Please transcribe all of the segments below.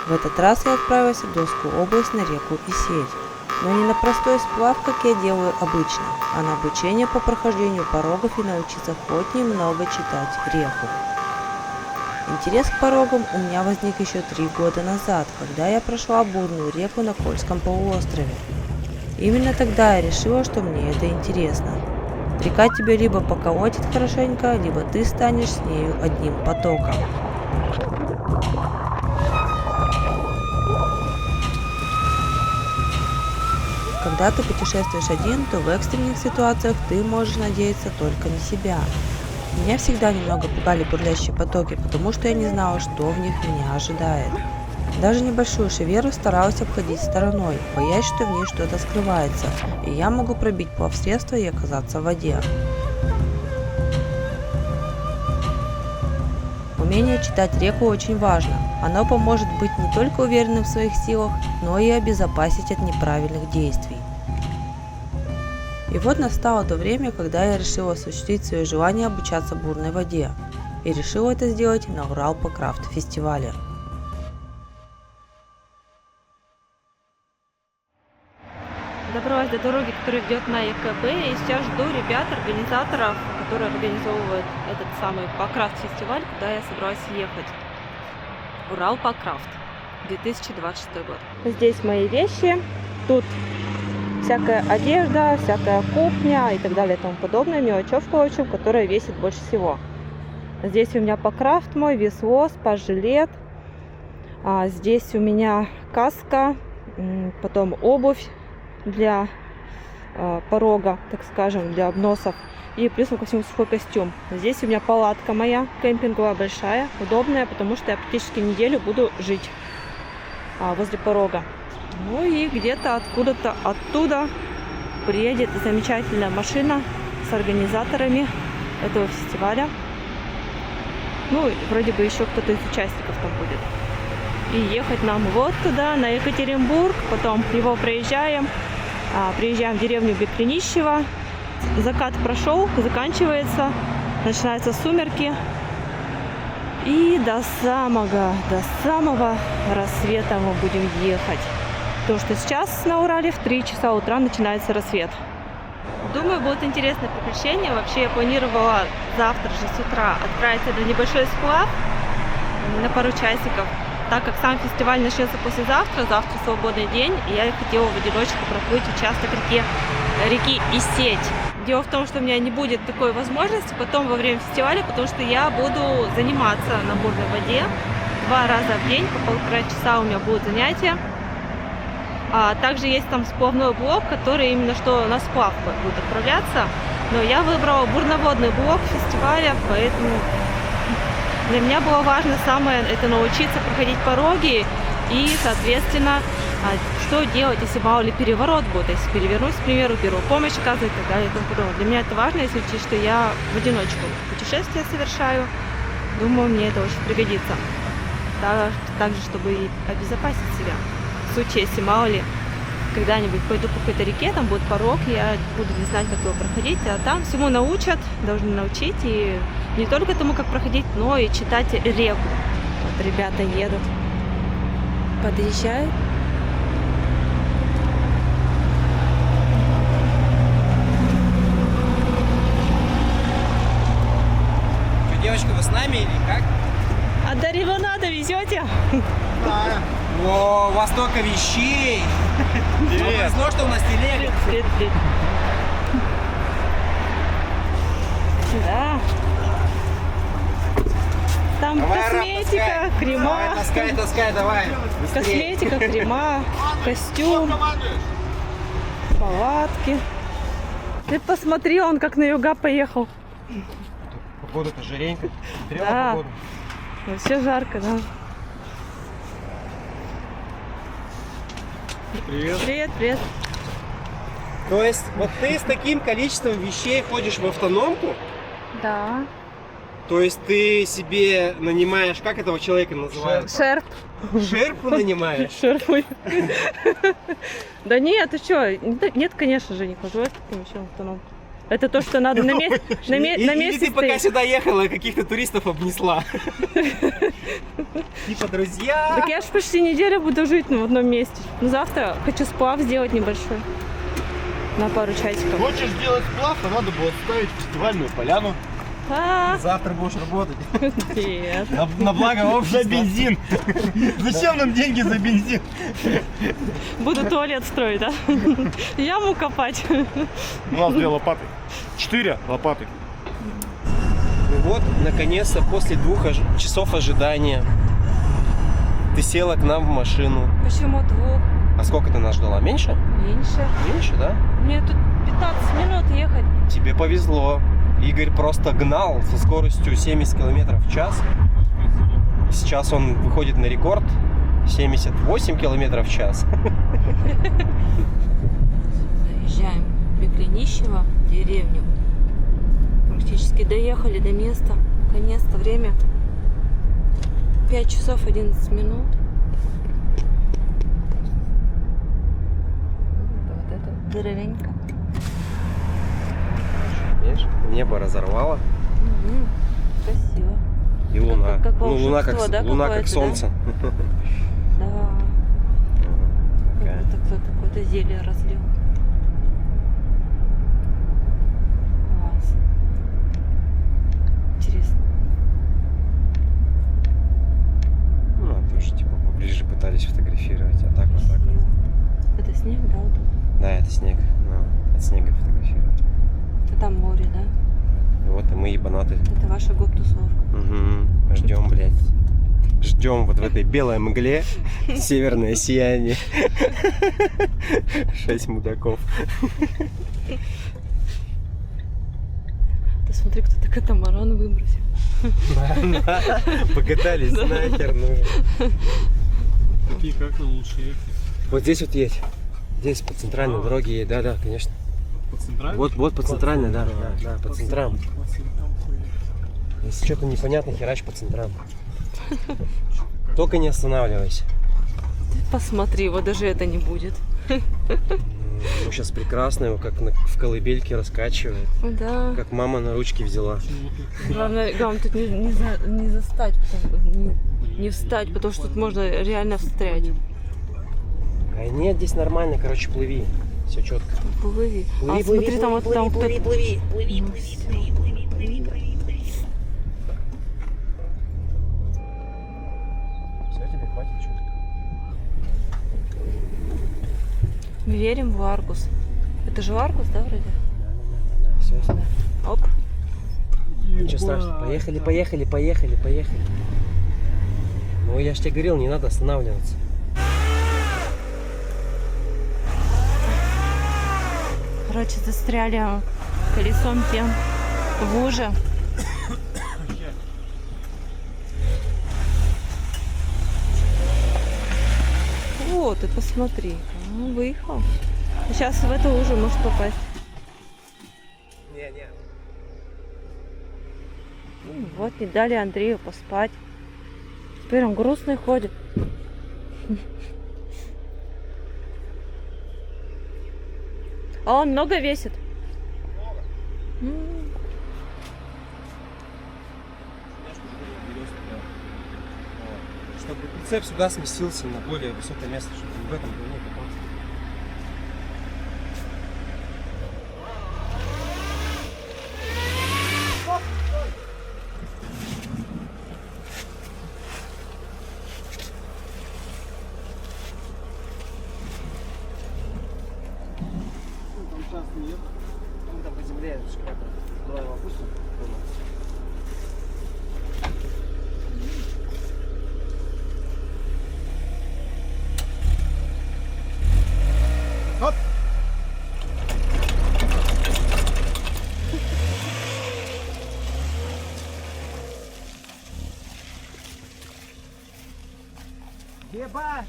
В этот раз я отправилась в Донскую область на реку Исеть. Но не на простой сплав, как я делаю обычно, а на обучение по прохождению порогов и научиться хоть немного читать реку. Интерес к порогам у меня возник еще 3 года назад, когда я прошла бурную реку на Кольском полуострове. Именно тогда я решила, что мне это интересно. Река тебя либо поколотит хорошенько, либо ты станешь с нею одним потоком. Когда ты путешествуешь один, то в экстренных ситуациях ты можешь надеяться только на себя. Меня всегда немного пугали бурлящие потоки, потому что я не знала, что в них меня ожидает. Даже небольшую шеверу старалась обходить стороной, боясь, что в ней что-то скрывается, и я могу пробить плавсредство и оказаться в воде. Умение читать реку очень важно. Оно поможет быть не только уверенным в своих силах, но и обезопасить от неправильных действий. И вот настало то время, когда я решила осуществить свое желание обучаться бурной воде. И решила это сделать на Урал-По-Крафт фестивале. Добралась до дороги, которая ведет на ЕКБ, и сейчас жду ребят, организаторов, которые организовывают этот самый По-Крафт фестиваль, куда я собралась ехать. Урал-По-Крафт, 2026 год. Здесь мои вещи, тут всякая одежда, всякая кухня и так далее и тому подобное, мелочевка, в общем, которая весит больше всего. Здесь у меня По-Крафт мой, весло, спа-жилет, здесь у меня каска, потом обувь для порога, так скажем, для обносов. И плюс ко всему сухой костюм. Здесь у меня палатка моя, кемпинговая, большая, удобная, потому что я практически неделю буду жить возле порога. Ну и где-то откуда-то оттуда приедет замечательная машина с организаторами этого фестиваля. Ну, вроде бы еще кто-то из участников там будет. И ехать нам вот туда, на Екатеринбург, потом его проезжаем. Приезжаем в деревню Беклинищево. Закат прошел, заканчивается, начинаются сумерки. И до самого рассвета мы будем ехать. Потому что сейчас на Урале в 3 часа утра начинается рассвет. Думаю, будет интересное приключение. Вообще я планировала завтра же с утра отправиться на небольшой сплав на пару часиков. Так как сам фестиваль начнется послезавтра, завтра свободный день, и я хотела в одиночку проплыть участок реки Исеть. Дело в том, что у меня не будет такой возможности потом во время фестиваля, потому что я буду заниматься на бурной воде 2 раза в день, по 1,5 часа у меня будут занятия. Также есть там сплавной блок, который именно что на сплав будет отправляться, но я выбрала бурноводный блок фестиваля, поэтому для меня было важно самое это научиться проходить пороги и, соответственно, что делать, если мало ли переворот будет, если перевернуть, к примеру, первую помощь оказывать и так далее и тому подобное. Для меня это важно, если учесть, что я в одиночку путешествия совершаю. Думаю, мне это очень пригодится. Также, чтобы и обезопасить себя. В случае, если мало ли когда-нибудь пойду по какой-то реке, там будет порог, я буду не знать, как его проходить, а там всему научат, должны научить, и не только тому, как проходить, но и читать реку. Вот ребята едут, подъезжают. Что, девочка, вы с нами или как? А до Ревонада везете? Да. О, у вас столько вещей. Повезло, что у нас телега. Привет. Да. Там Давай, косметика, Рам, крема. Давай, таскай, давай. Быстрее. Косметика, крема, костюм, палатки. Ты посмотри, он как на юга поехал. Погода-то жаренька. Да. Погода. Вообще жарко, да. Привет. Привет. То есть, вот ты с таким количеством вещей ходишь в автономку? Да. То есть ты себе нанимаешь, как этого человека называют? Шерп. Шерпу нанимаешь? Шерпуй. Да нет, ты что? Нет, конечно же, не хожу я с таким еще автономкой. Это то, что надо на месте на Или месте ты пока стоять. сюда ехала, каких-то туристов обнесла. Типа, друзья. Так я ж почти неделю буду жить в одном месте. Ну, завтра хочу сплав сделать небольшой. На пару часиков. Хочешь сделать сплав, то надо было ставить фестивальную поляну. А, Завтра будешь работать. нет. На благо За общества. бензин. Зачем нам деньги за бензин? Буду туалет строить, да? Яму копать. У нас 2 лопаты. 4 лопаты. И вот, наконец-то, после 2 часов ожидания ты села к нам в машину. Почему 2? А сколько ты нас ждала? Меньше? Меньше. Меньше, да? Мне тут 15 минут ехать. Тебе повезло. Игорь просто гнал со скоростью 70 км в час. Сейчас он выходит на рекорд 78 км в час. Заезжаем в Беклинищево, деревню. Практически доехали до места. Наконец-то время 5 часов 11 минут. Вот это деревенька. Видишь, небо разорвало. Красиво. И луна. как Ну, луна как, волшебство, да, луна как какое-то, солнце. Да. Как будто кто-то какое-то зелье разлил. Класс. Интересно. Ну, а тоже типа поближе пытались фотографировать, а так вот так вот. Это снег, да, вот тут? Да, это снег. Ну, от снега фотографировать. А там море, да? И вот и мы ебанаты. Это ваша гоп-тусовка. Угу. Ждем, блядь. Ждем вот в этой белой мгле северное сияние. 6 мудаков. Ты смотри, кто-то катамаран выбросил. Покатались нахер, ну. Какие как нам лучше ехать? Вот здесь вот едь. Здесь по центральной дороге едь. Да, да, конечно. По центральной? Вот по центральной, да, да, по центрам. Если что-то непонятно, херач по центрам. Только не останавливайся. Посмотри, вот даже это не будет. Ну, сейчас прекрасно его как в колыбельке раскачивает. Да. Как мама на ручки взяла. Главное тут не застать, не встать, потому что тут можно реально встрять. А нет, здесь нормально, короче, плыви. Все четко. Плыви. Плыви, А смотри, там вот там кто-то. плыви. Все, тебе хватит, что? Мы верим в Аргус. Это же Аргус, да, вроде? Да, все. Оп. Ничего страшного. Поехали. Ну, я ж тебе говорил, не надо останавливаться. Короче, застряли колесом тем в луже. Вот, ты посмотри. Он выехал. Сейчас в эту лужу может попасть. Не. Вот, не дали Андрею поспать. Теперь он грустный ходит. А он много весит? Чтобы прицеп сюда сместился на более высокое место, чтобы в этом говне копаться. Там по земле шкаф. Давай его опустим. Оп! Ебаш!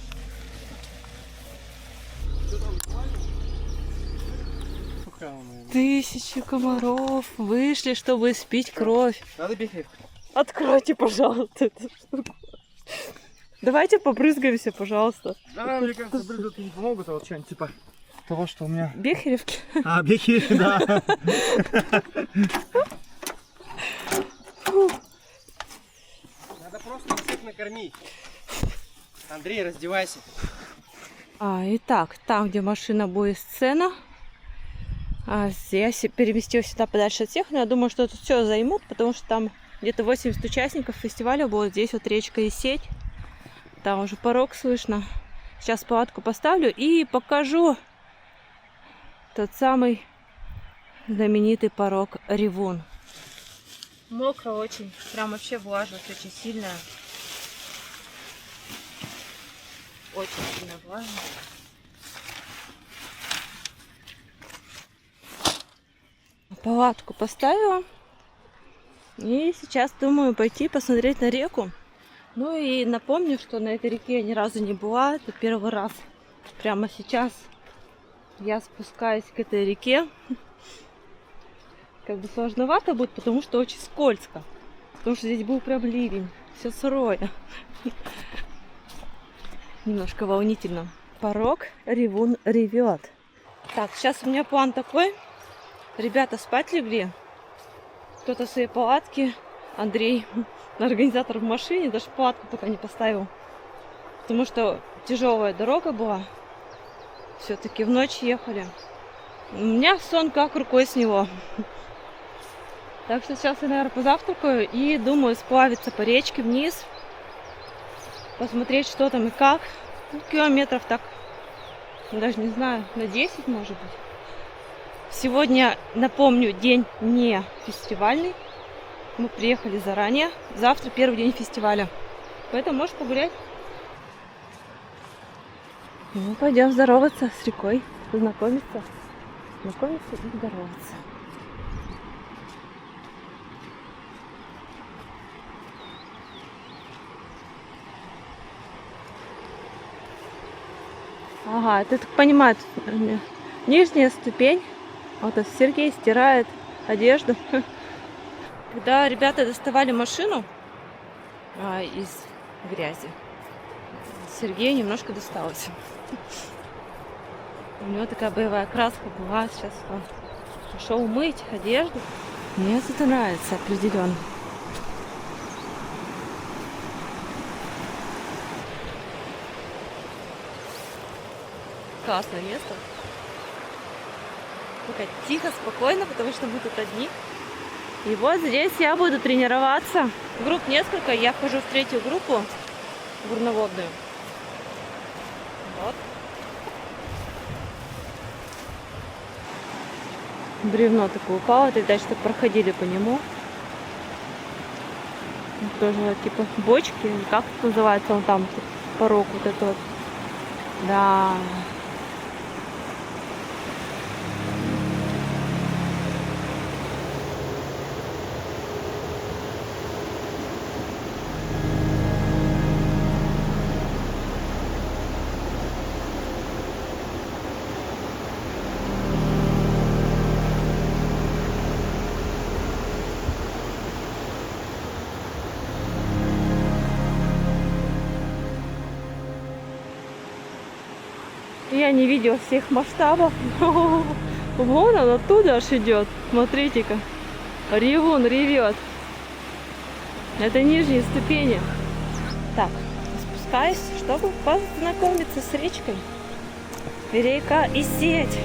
1000 комаров вышли, чтобы спить кровь. Надо бегать. Откройте, пожалуйста, эту штуку. Давайте побрызгаемся, пожалуйста. Да, мне кажется, брызгать не помогут, а вот что-нибудь типа того, что у меня... Бехеревки. А, беги, да. Надо просто всех накормить. Андрей, раздевайся. Итак, там, где машина будет сцена, я переместила сюда подальше от всех, но я думаю, что тут все займут, потому что там где-то 80 участников фестиваля будет. Здесь вот речка и сеть, там уже порог слышно. Сейчас палатку поставлю и покажу тот самый знаменитый порог Ревун. Мокро очень, прям вообще влажность очень сильная. Очень сильно влажно. Палатку поставила. И сейчас думаю пойти посмотреть на реку. Ну и напомню, что на этой реке я ни разу не была. Это первый раз. Прямо сейчас я спускаюсь к этой реке. Как бы сложновато будет, потому что очень скользко. Потому что здесь был прям ливень. Все сырое. Немножко волнительно. Порог Ревун ревет. Так, сейчас у меня план такой. Ребята спать легли. Кто-то в своей палатке. Андрей, организатор в машине, даже палатку пока не поставил. Потому что тяжелая дорога была. Все-таки в ночь ехали. У меня сон как рукой сняло. Так что сейчас я, наверное, позавтракаю и думаю сплавиться по речке вниз. Посмотреть, что там и как. Ну, километров так, даже не знаю, на 10, может быть. Сегодня, напомню, день не фестивальный. Мы приехали заранее. Завтра первый день фестиваля. Поэтому можешь погулять. Ну, пойдем здороваться с рекой. Знакомиться. Знакомиться и здороваться. Ага, ты так понимаешь, нижняя ступень. Вот Сергей стирает одежду. Когда ребята доставали машину из грязи, Сергею немножко досталось. У него такая боевая краска была. Сейчас он пошел мыть одежду. Мне это нравится определенно. Классное место. Пока тихо, спокойно, потому что мы тут одни. И вот здесь я буду тренироваться. Групп несколько, я вхожу в третью группу горноводную. Вот. Бревно такое упало, дальше так проходили по нему. Тоже вот, типа бочки, как это называется, он там порог вот этот. Да. Я не видела всех масштабов. Вон он оттуда аж идет. Смотрите-ка. Ревун ревет. Это нижние ступени. Так, спускаюсь, чтобы познакомиться с речкой. Река и сеть.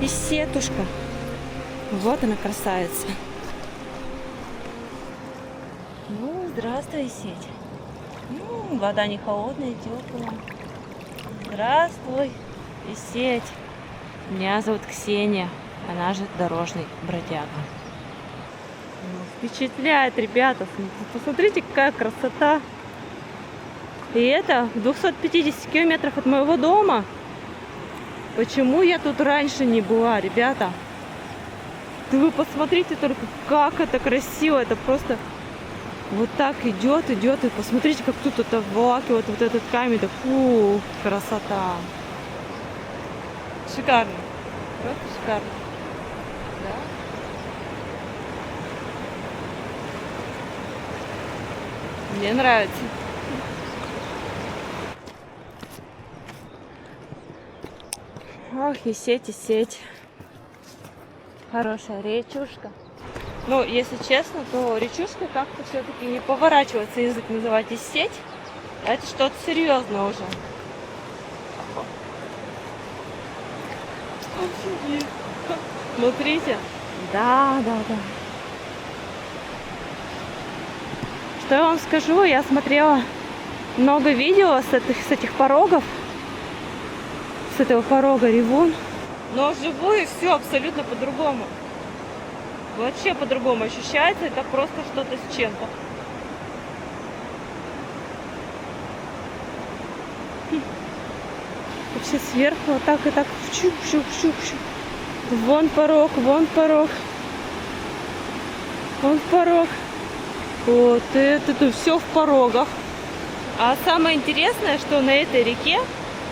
И сетушка. Вот она, красавица. Ну, здравствуй, сеть. Вода не холодная, теплая. Здравствуй, и сеть. Меня зовут Ксения, она же дорожный бродяга. Впечатляет, ребята. Посмотрите, какая красота. И это в 250 километров от моего дома. Почему я тут раньше не была, ребята? Вы посмотрите только, как это красиво. Это просто вот так идет, и посмотрите, как тут это обволакивает вот этот камень. Да, фу, красота. Шикарно. Просто шикарно. Да? Мне нравится. Ох, и сеть. Хорошая речушка. Ну, если честно, то речушка как-то все-таки не поворачивается язык называть и сеть. Это что-то серьезное уже. Офигеть. Смотрите. Да. Что я вам скажу, я смотрела много видео с этих порогов. С этого порога Ревун. Но вживую все абсолютно по-другому. Вообще по-другому ощущается. Это просто что-то с чем-то. Вообще сверху вот так и так. Щуп. Вон порог. Вон порог. Вот это все в порогах. А самое интересное, что на этой реке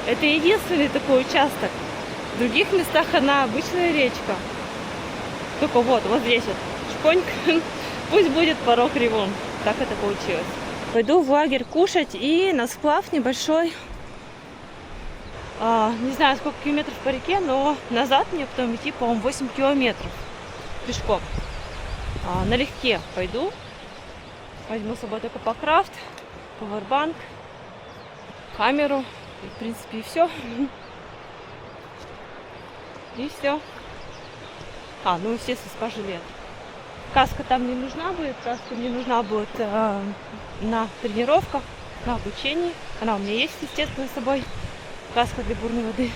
это единственный такой участок. В других местах она обычная речка. Только вот здесь вот шпоньк. Пусть будет порог Ревун. Так это получилось. Пойду в лагерь кушать и на сплав небольшой. Не знаю, сколько километров по реке, но назад мне потом идти, по-моему, 8 километров пешком. Налегке пойду. Возьму с собой только покрафт, пауэрбанк, камеру. И, в принципе, и все. И все. Ну, естественно, спа-жилет. Каска там не нужна будет. Каска мне нужна будет на тренировках, на обучении. Она у меня есть, естественно, с собой. Каска для бурной воды.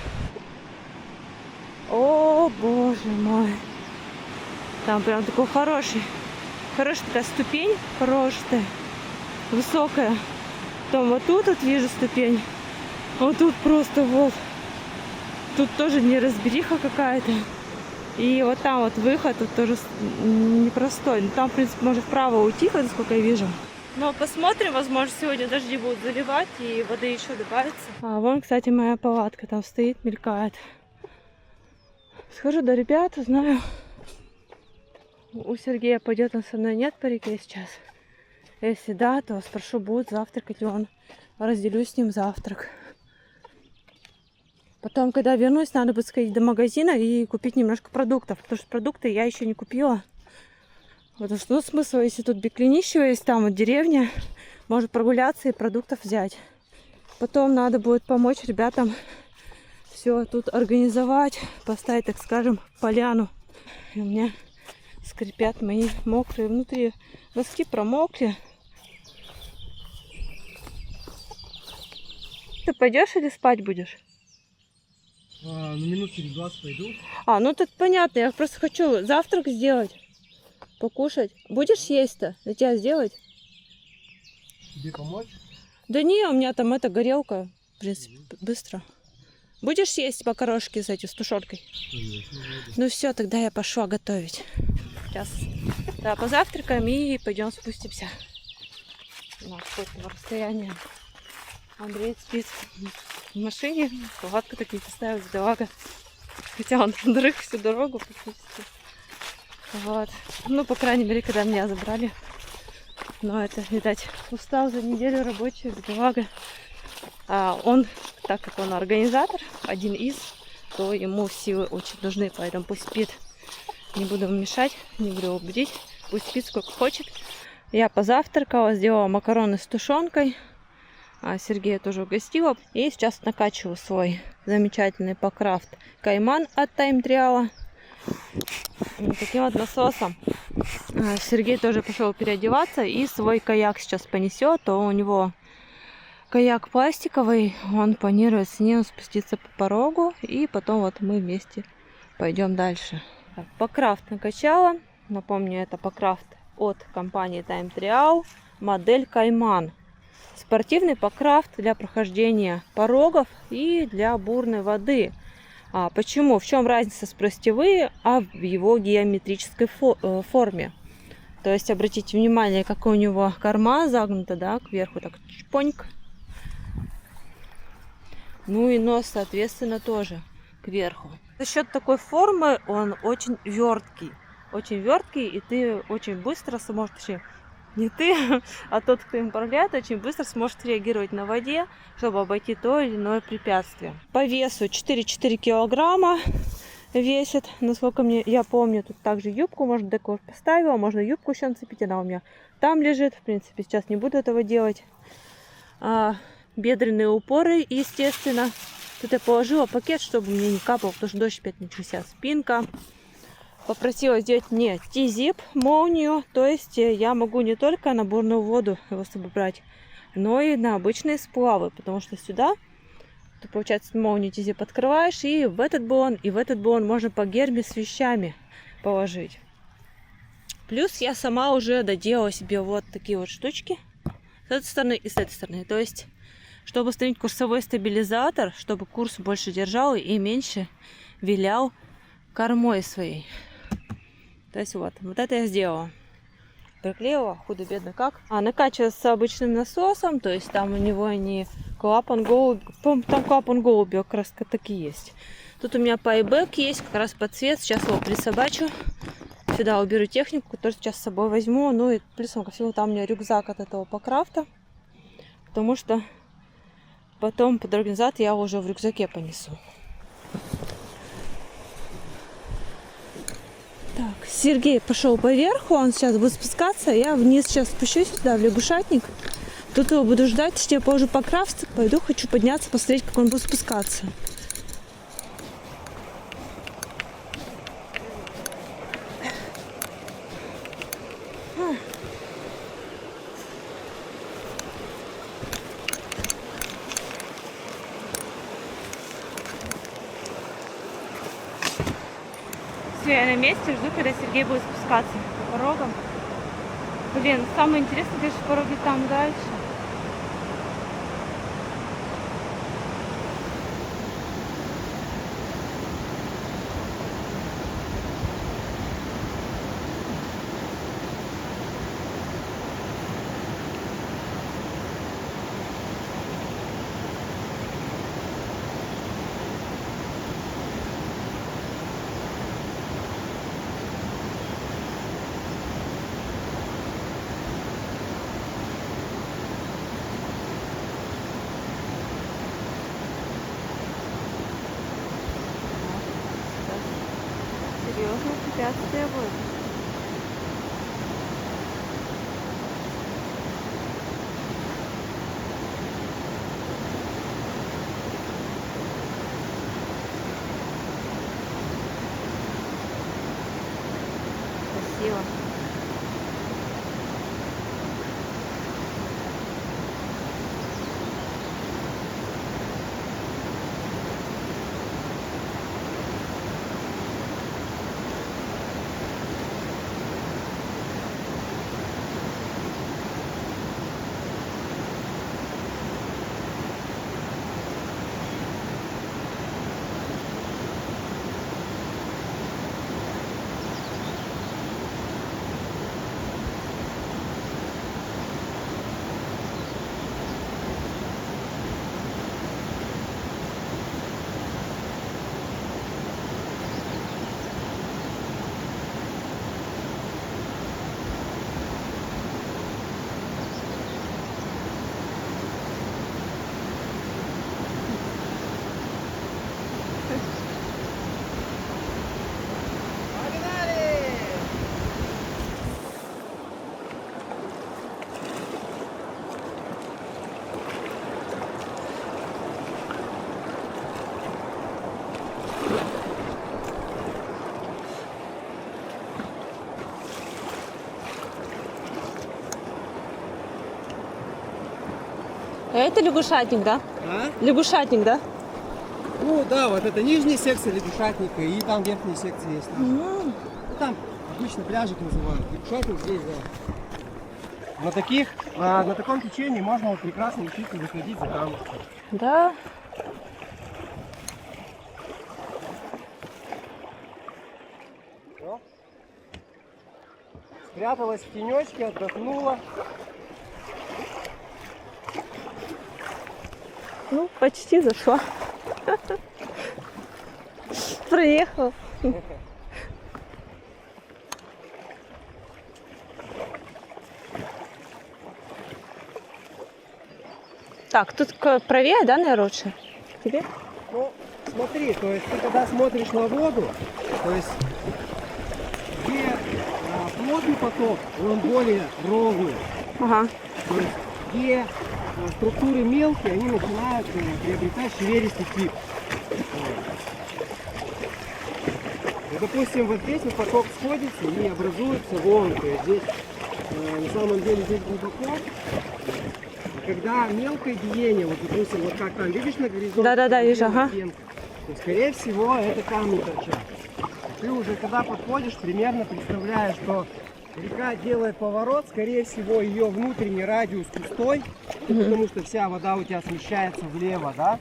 О, боже мой. Там прям такой хорошая такая ступень, хорошая, высокая. Потом вот тут вот вижу ступень. Вот тут просто вот. Тут тоже неразбериха какая-то. И вот там вот выход, тут тоже непростой. Но там, в принципе, можно вправо уйти, насколько я вижу. Но посмотрим, возможно, сегодня дожди будут заливать и воды еще добавится. Вон, кстати, моя палатка там стоит, мелькает. Схожу до ребят, узнаю. У Сергея пойдет он со мной, нет, по реке сейчас. Если да, то спрошу, будет завтракать ли он. Разделю с ним завтрак. Потом, когда вернусь, надо будет сходить до магазина и купить немножко продуктов. Потому что продукты я еще не купила. Потому что, смысл, если тут Беклинищево есть, там вот деревня, может прогуляться и продуктов взять. Потом надо будет помочь ребятам все тут организовать, поставить, так скажем, поляну. И у меня скрипят мои мокрые внутри. Носки промокли. Ты пойдешь или спать будешь? Минут через 20 пойду. Ну тут понятно, я просто хочу завтрак сделать. Покушать. Будешь есть-то? Для тебя сделать? Тебе помочь? Да не, у меня там эта горелка. В принципе, быстро. Будешь есть макарошки с этим, с тушенкой? Конечно. Ну все, тогда я пошла готовить. Сейчас позавтракаем и пойдем спустимся. На какое-то расстояние. Андрей спит в машине. Палатку так не поставил, бедолага. Хотя он дрых всю дорогу практически. Вот. Ну, по крайней мере, когда меня забрали. Но это, видать, устал за неделю рабочую, бедолага. Он, так как он организатор, один из, то ему силы очень нужны, поэтому пусть спит. Не буду ему мешать, не буду его будить. Пусть спит сколько хочет. Я позавтракала, сделала макароны с тушенкой. Сергея тоже угостила. И сейчас накачиваю свой замечательный покрафт Кайман от Time Trial. Таким вот насосом. Сергей тоже пошел переодеваться и свой каяк сейчас понесет. То у него каяк пластиковый, он планирует с ним спуститься по порогу, и потом вот мы вместе пойдем дальше. Покрафт накачала. Напомню, это покрафт от компании Time Trial, модель Кайман. Спортивный покрафт для прохождения порогов и для бурной воды. Почему? В чем разница, спросите вы, в его геометрической форме. То есть обратите внимание, какой у него корма загнута, да, кверху, так чпоньк. Ну и нос, соответственно, тоже кверху. За счет такой формы он очень верткий. Очень верткий, и ты очень быстро сможешь, не ты, а тот, кто им управляет, очень быстро сможет реагировать на воде, чтобы обойти то или иное препятствие. По весу 4,4 килограмма весит, насколько я помню. Тут также юбку можно такую поставила, можно юбку еще нацепить, она у меня там лежит. В принципе, сейчас не буду этого делать. Бедренные упоры, естественно. Тут я положила пакет, чтобы мне не капал, потому что дождь опять начался. Спинка. Попросила сделать мне T-zip, молнию. То есть я могу не только на бурную воду его с собой брать, но и на обычные сплавы. Потому что сюда, ты, получается, молнию T-zip открываешь, и в этот баллон можно по герме с вещами положить. Плюс я сама уже доделала себе вот такие вот штучки. С этой стороны и с этой стороны. То есть, чтобы установить курсовой стабилизатор, чтобы курс больше держал и меньше вилял кормой своей. То есть вот это я сделала. Приклеила, худо-бедно как. Накачивается с обычным насосом, то есть там у него не клапан голубь, там клапан голубя как раз таки есть. Тут у меня пайбэк есть, как раз под цвет. Сейчас его присобачу. Сюда уберу технику, которую сейчас с собой возьму. Ну и плюсом ко всему там у меня рюкзак от этого Покрафта. Потому что потом по дороге назад я уже в рюкзаке понесу. Так, Сергей пошел поверху, он сейчас будет спускаться. Я вниз сейчас спущусь сюда, в лягушатник. Тут его буду ждать, что я положу Покрафт. Пойду, хочу подняться, посмотреть, как он будет спускаться. Я на месте, жду, когда Сергей будет спускаться по порогам. Блин, самое интересное, конечно, пороги там дальше. Серьезно, препятствие будет. Красиво. Это лягушатник, да? А? Лягушатник, да? Ну да, вот это нижняя секция лягушатника, и там верхняя секция есть. Ну, там обычно пляжик называют. Лягушатник здесь, да. На таком течении можно вот прекрасно учиться заходить за камушки. Да. Все. Спряталась в тенечке, отдохнула. Ну, почти зашла. Проехал. Так, тут правее, да, наверное, лучше? Тебе? Ну, смотри, то есть ты когда смотришь на воду, то есть где плотный поток, он более ровный. Ага. То есть где структуры мелкие, они начинают приобретать шевелистый тип. Вот. И, допустим, вот здесь вот поток сходится и образуется волны. То есть здесь на самом деле здесь глубоко. И когда мелкое биение, вот допустим, вот как там, видишь на горизонте? Да-да-да, вижу, ага. То, скорее всего, это камни торчат. Ты уже когда подходишь, примерно представляешь, что река делает поворот, скорее всего, ее внутренний радиус пустой, потому что вся вода у тебя смещается влево, да?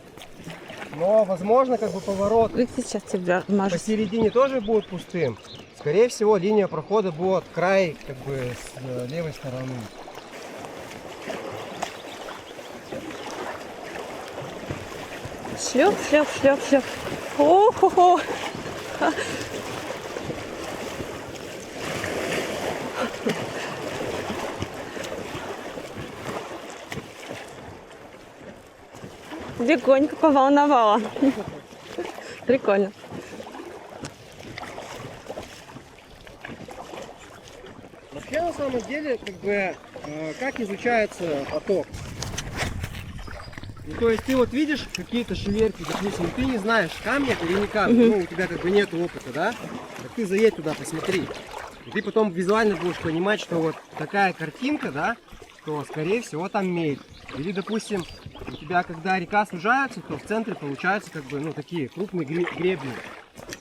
Но, возможно, как бы поворот Сейчас тебя мажут. посередине тоже будет пустым. Скорее всего, линия прохода будет край как бы с левой стороны. Шлеп, шлеп, шлеп, шлеп. О-хо-хо. Легонько поволновала. Прикольно. Вообще, на самом деле, как бы, как изучается поток? Ну, то есть ты вот видишь какие-то шеверки, допустим, ты не знаешь, камни это или не камни, ну, у тебя как бы нет опыта, да? Так ты заедь туда, посмотри. И ты потом визуально будешь понимать, что вот такая картинка, да, то, скорее всего, там медь. Или, допустим, у тебя, когда река сужается, то в центре получаются, как бы, ну, такие крупные гребни.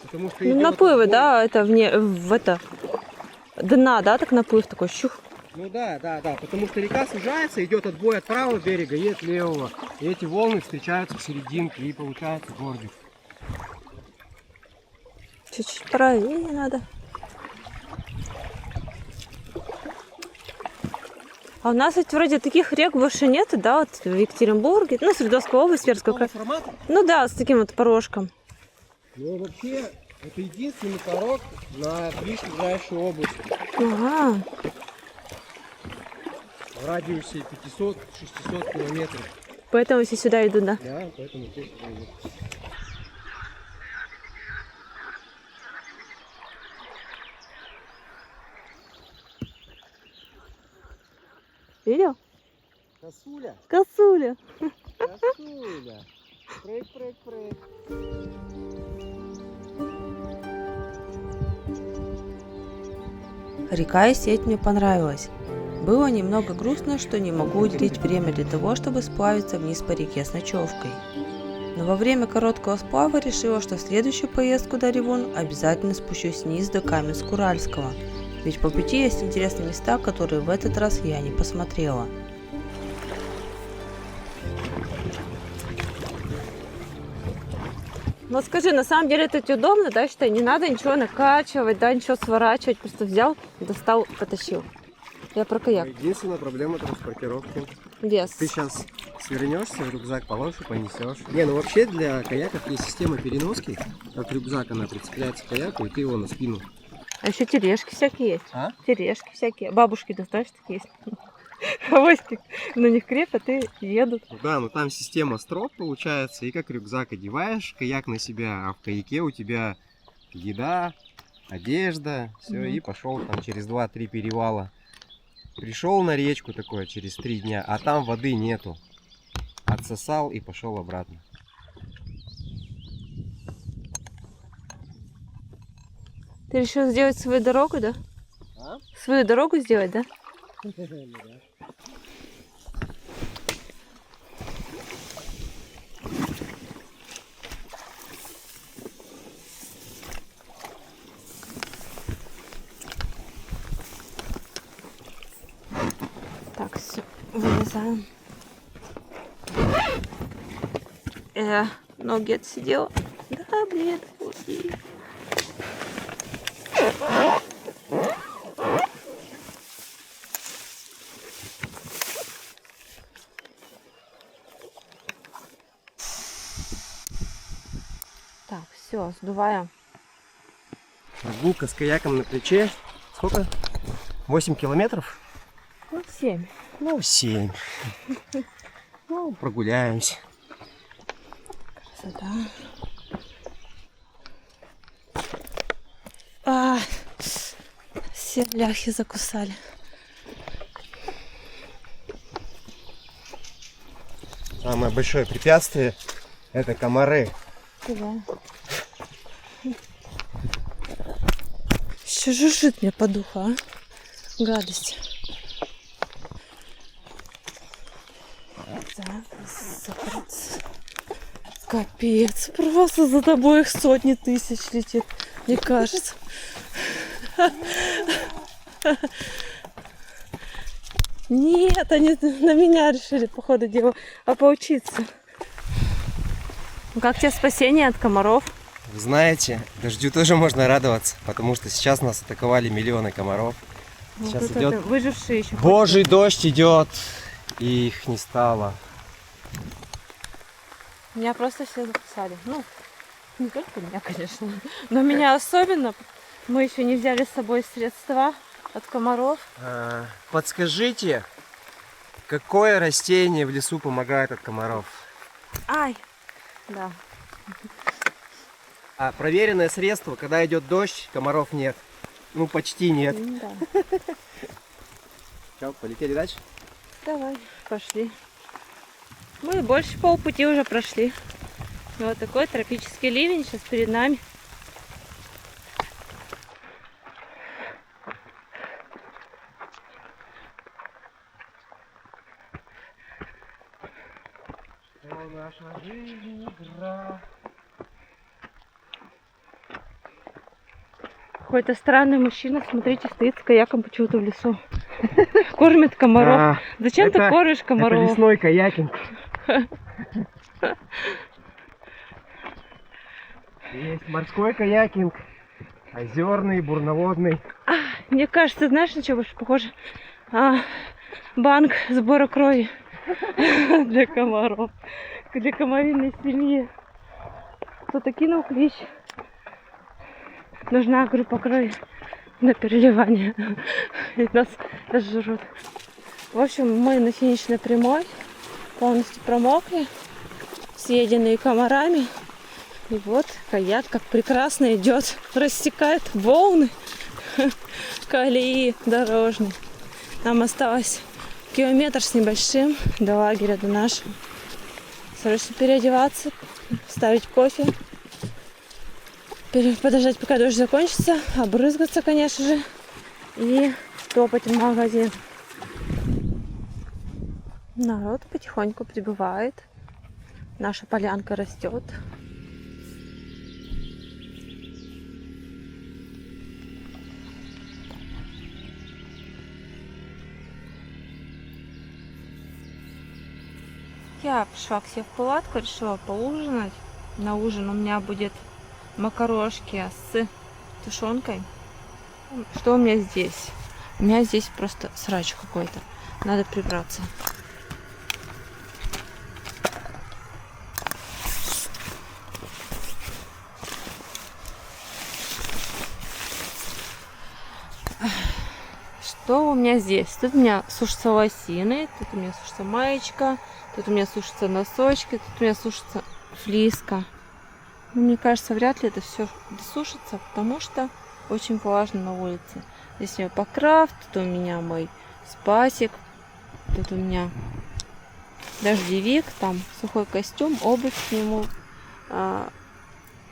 Потому что идет Наплывы, отбой. да, это в это дна, да, так наплыв такой, щух. Ну да, потому что река сужается, идет отбой от правого берега и от левого. И эти волны встречаются в серединке, и получается горбик. Чуть-чуть правее надо. А у нас ведь вроде таких рек больше нет, да, вот в Екатеринбурге, ну, Свердловская область, Тверская край. Формата? Ну да, с таким вот порожком. Ну вообще, это единственный порог на ближайшую область. Ага. В радиусе 500-600 километров. Поэтому все сюда идут, да? Да, поэтому здесь идут. Видел? Косуля, Косуля. косуля. Прыг, прыг, прыг. Река и сеть мне понравилась. Было немного грустно, что не могу уделить время для того, чтобы сплавиться вниз по реке с ночевкой. Но во время короткого сплава решила, что в следующую поездку до Ревун обязательно спущусь вниз до Каменск-Уральского, ведь по пути есть интересные места, которые в этот раз я не посмотрела. Вот скажи, на самом деле это тебе удобно, да, считай, не надо ничего накачивать, да, ничего сворачивать, просто взял, достал, потащил. Я про каяк. Единственная проблема транспортировки. Вес. Ты сейчас свернешься, в рюкзак положишь и понесешь. Не, ну вообще для каяков есть система переноски. Как рюкзак, она прицепляется к каяку, и ты его на спину. А еще тележки всякие есть. А? Тележки всякие. Бабушки, да, знаешь, такие есть. Авоськи на них крепят и едут. Да, ну там система строп получается, и как рюкзак одеваешь каяк на себя, а в каяке у тебя еда, одежда, все, и пошел там через 2-3 перевала. Пришел на речку такое через 3 дня, а там воды нету. Отсосал и пошел обратно. Ты решил сделать свою дорогу, да? А? Свою дорогу сделать, да? Так, все, вылезаем. Ноги отсидела. Да, блин, ой. Так, все, сдуваем. Прогулка с каяком на плече. Сколько? 8 километров? Ну, 7. Ну, 7. Ну, Ну, прогуляемся. Красота. А, все ляхи закусали. Самое большое препятствие — это комары. Да. Еще жужжит мне по духу, а? Гадость. Так, закрыться. Капец, просто за тобой их сотни тысяч летит, мне кажется. Нет, они на меня решили, по ходу дела, поучиться. Как тебе спасение от комаров? Вы знаете, дождю тоже можно радоваться, потому что сейчас нас атаковали миллионы комаров. Сейчас Вот идет это, выжившие еще. Божий дождь идет, и их не стало. Меня просто все закусали. Ну, не только меня, конечно, но меня особенно. Мы еще не взяли с собой средства от комаров. Подскажите, какое растение в лесу помогает от комаров? Ай! Да. Проверенное средство, когда идет дождь, комаров нет. Ну, почти нет. Да. Все, полетели дальше? Давай, пошли. Мы больше полпути уже прошли. Вот такой тропический ливень сейчас перед нами. Наша жизнь игра. Какой-то странный мужчина, смотрите, стоит с каяком почему-то в лесу. Кормит комаров. Зачем ты кормишь комаров? Это лесной каякинг. Есть морской каякинг, озерный, бурноводный. Мне кажется, знаешь, на что больше похоже? Банк сбора крови для комаров, для комариной семьи. Кто-то кинул клич. Нужна группа крови на переливание. И нас жрут. В общем, мы на финишной прямой. Полностью промокли. Съеденные комарами. И вот каяк как прекрасно идет. Рассекает волны колеи дорожной. Нам осталось километр с небольшим до лагеря, до нашего. Срочно переодеваться, ставить кофе. Подождать, пока дождь закончится, обрызгаться, конечно же, и топать в магазин. Народ потихоньку прибывает. Наша полянка растет. Я пришла к себе в палатку, решила поужинать. На ужин у меня будет макарошки с тушенкой. Что у меня здесь? У меня здесь просто срач какой-то. Надо прибраться. Что у меня здесь? Тут у меня сушатся лосины, тут у меня сушится маечка, тут у меня сушатся носочки, тут у меня сушится флиска. Но мне кажется, вряд ли это все досушится, потому что очень влажно на улице. Здесь у меня покрав, тут у меня мой спасик, тут у меня дождевик, там сухой костюм, обувь к нему,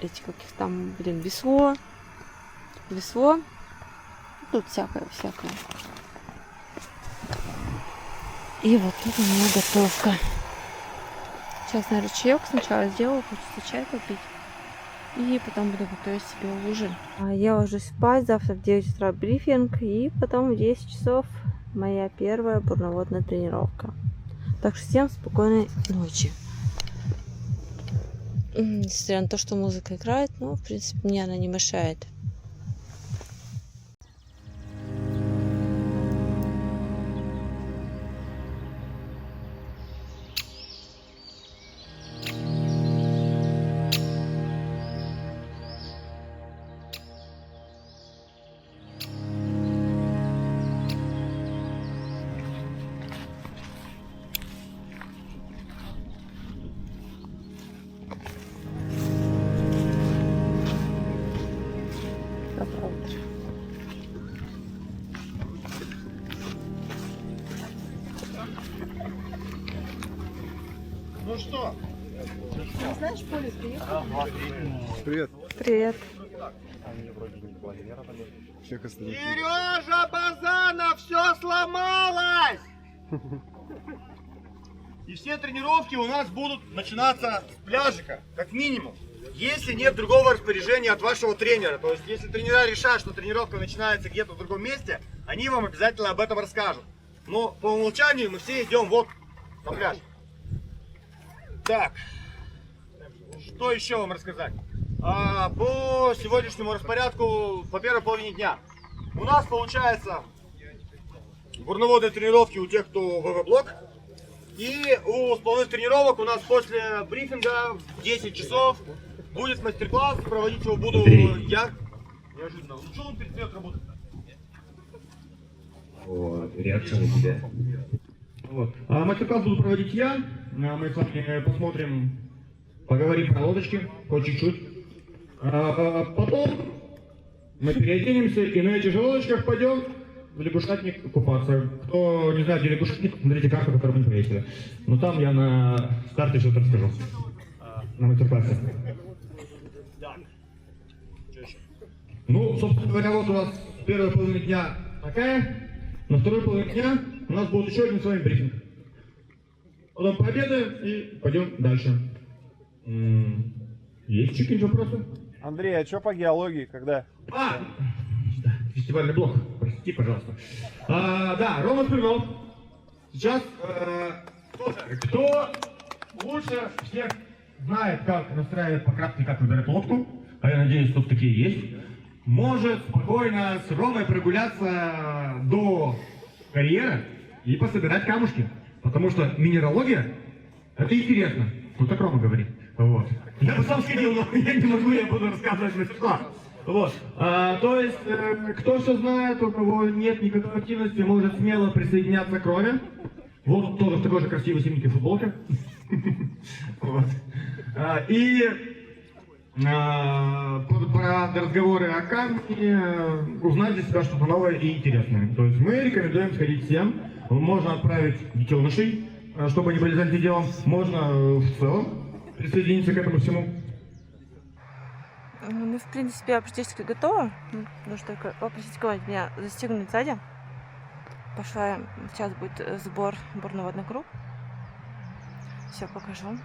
эти каких там, весло, тут всякое. И вот тут у меня готовка. Сейчас, наверное, чаек сначала сделаю, хочется чай попить. И потом буду готовить себе ужин. Я ложусь спать, завтра в 9 утра брифинг. И потом в 10 часов моя первая бурноводная тренировка. Так что всем спокойной ночи. Несмотря на то, что музыка играет, но в принципе мне она не мешает. Привет. Привет. Всех остальных. Сережа Базанов, все сломалось! И все тренировки у нас будут начинаться с пляжика, как минимум. Если нет другого распоряжения от вашего тренера, то есть если тренера решат, что тренировка начинается где-то в другом месте, они вам обязательно об этом расскажут. Но по умолчанию мы все идем вот на пляж. Так, что еще вам рассказать? По сегодняшнему распорядку, по первой половине дня. У нас получается горноводные тренировки у тех, кто ВВ-блок. И у сплавных тренировок у нас после брифинга в 10 часов будет мастер-класс. Проводить его буду я. Неожиданно. Ну что он перестает работать? Реакция на тебя. Вот. Мастер-класс буду проводить я. Мы с вами посмотрим, поговорим про лодочки, хоть чуть-чуть. Потом мы переоденемся и на этих же лодочках пойдем в лягушатник купаться. Кто не знает, где лягушатник, смотрите карту, которую мы повесили. Но там я на старте что-то расскажу. На мастер-классе. Ну, собственно говоря, вот у нас первая половина дня такая. На второй половине дня у нас будет еще один с вами брифинг. Потом пообедаем и пойдем дальше. Есть еще какие-нибудь вопросы? Андрей, а что по геологии, когда? Да, фестивальный блок, простите, пожалуйста. Да, Рома Смирнов. Сейчас кто лучше всех знает, как настраивать покраски, как выбирать лодку, а я надеюсь, тут такие есть, может спокойно с Ромой прогуляться до карьера и пособирать камушки. Потому что минералогия — это интересно. Вот так Рома говорит. Вот. Я бы сам сходил, но я не могу, я буду рассказывать мастер-класс. Вот. То есть, кто все знает, у кого нет никакой активности, может смело присоединяться к Роме. Вот тоже в такой же красивой синенькой футболке. Вот. И про разговоры о камне узнать для себя что-то новое и интересное. То есть мы рекомендуем сходить всем. Можно отправить детенышей, чтобы они были заняты делом. Можно в целом присоединиться к этому всему. Ну, в принципе, я практически готова. Нужно только попросить кого-нибудь меня застегнуть сзади. Пошла я. Сейчас будет сбор горноводный круг. Все покажу.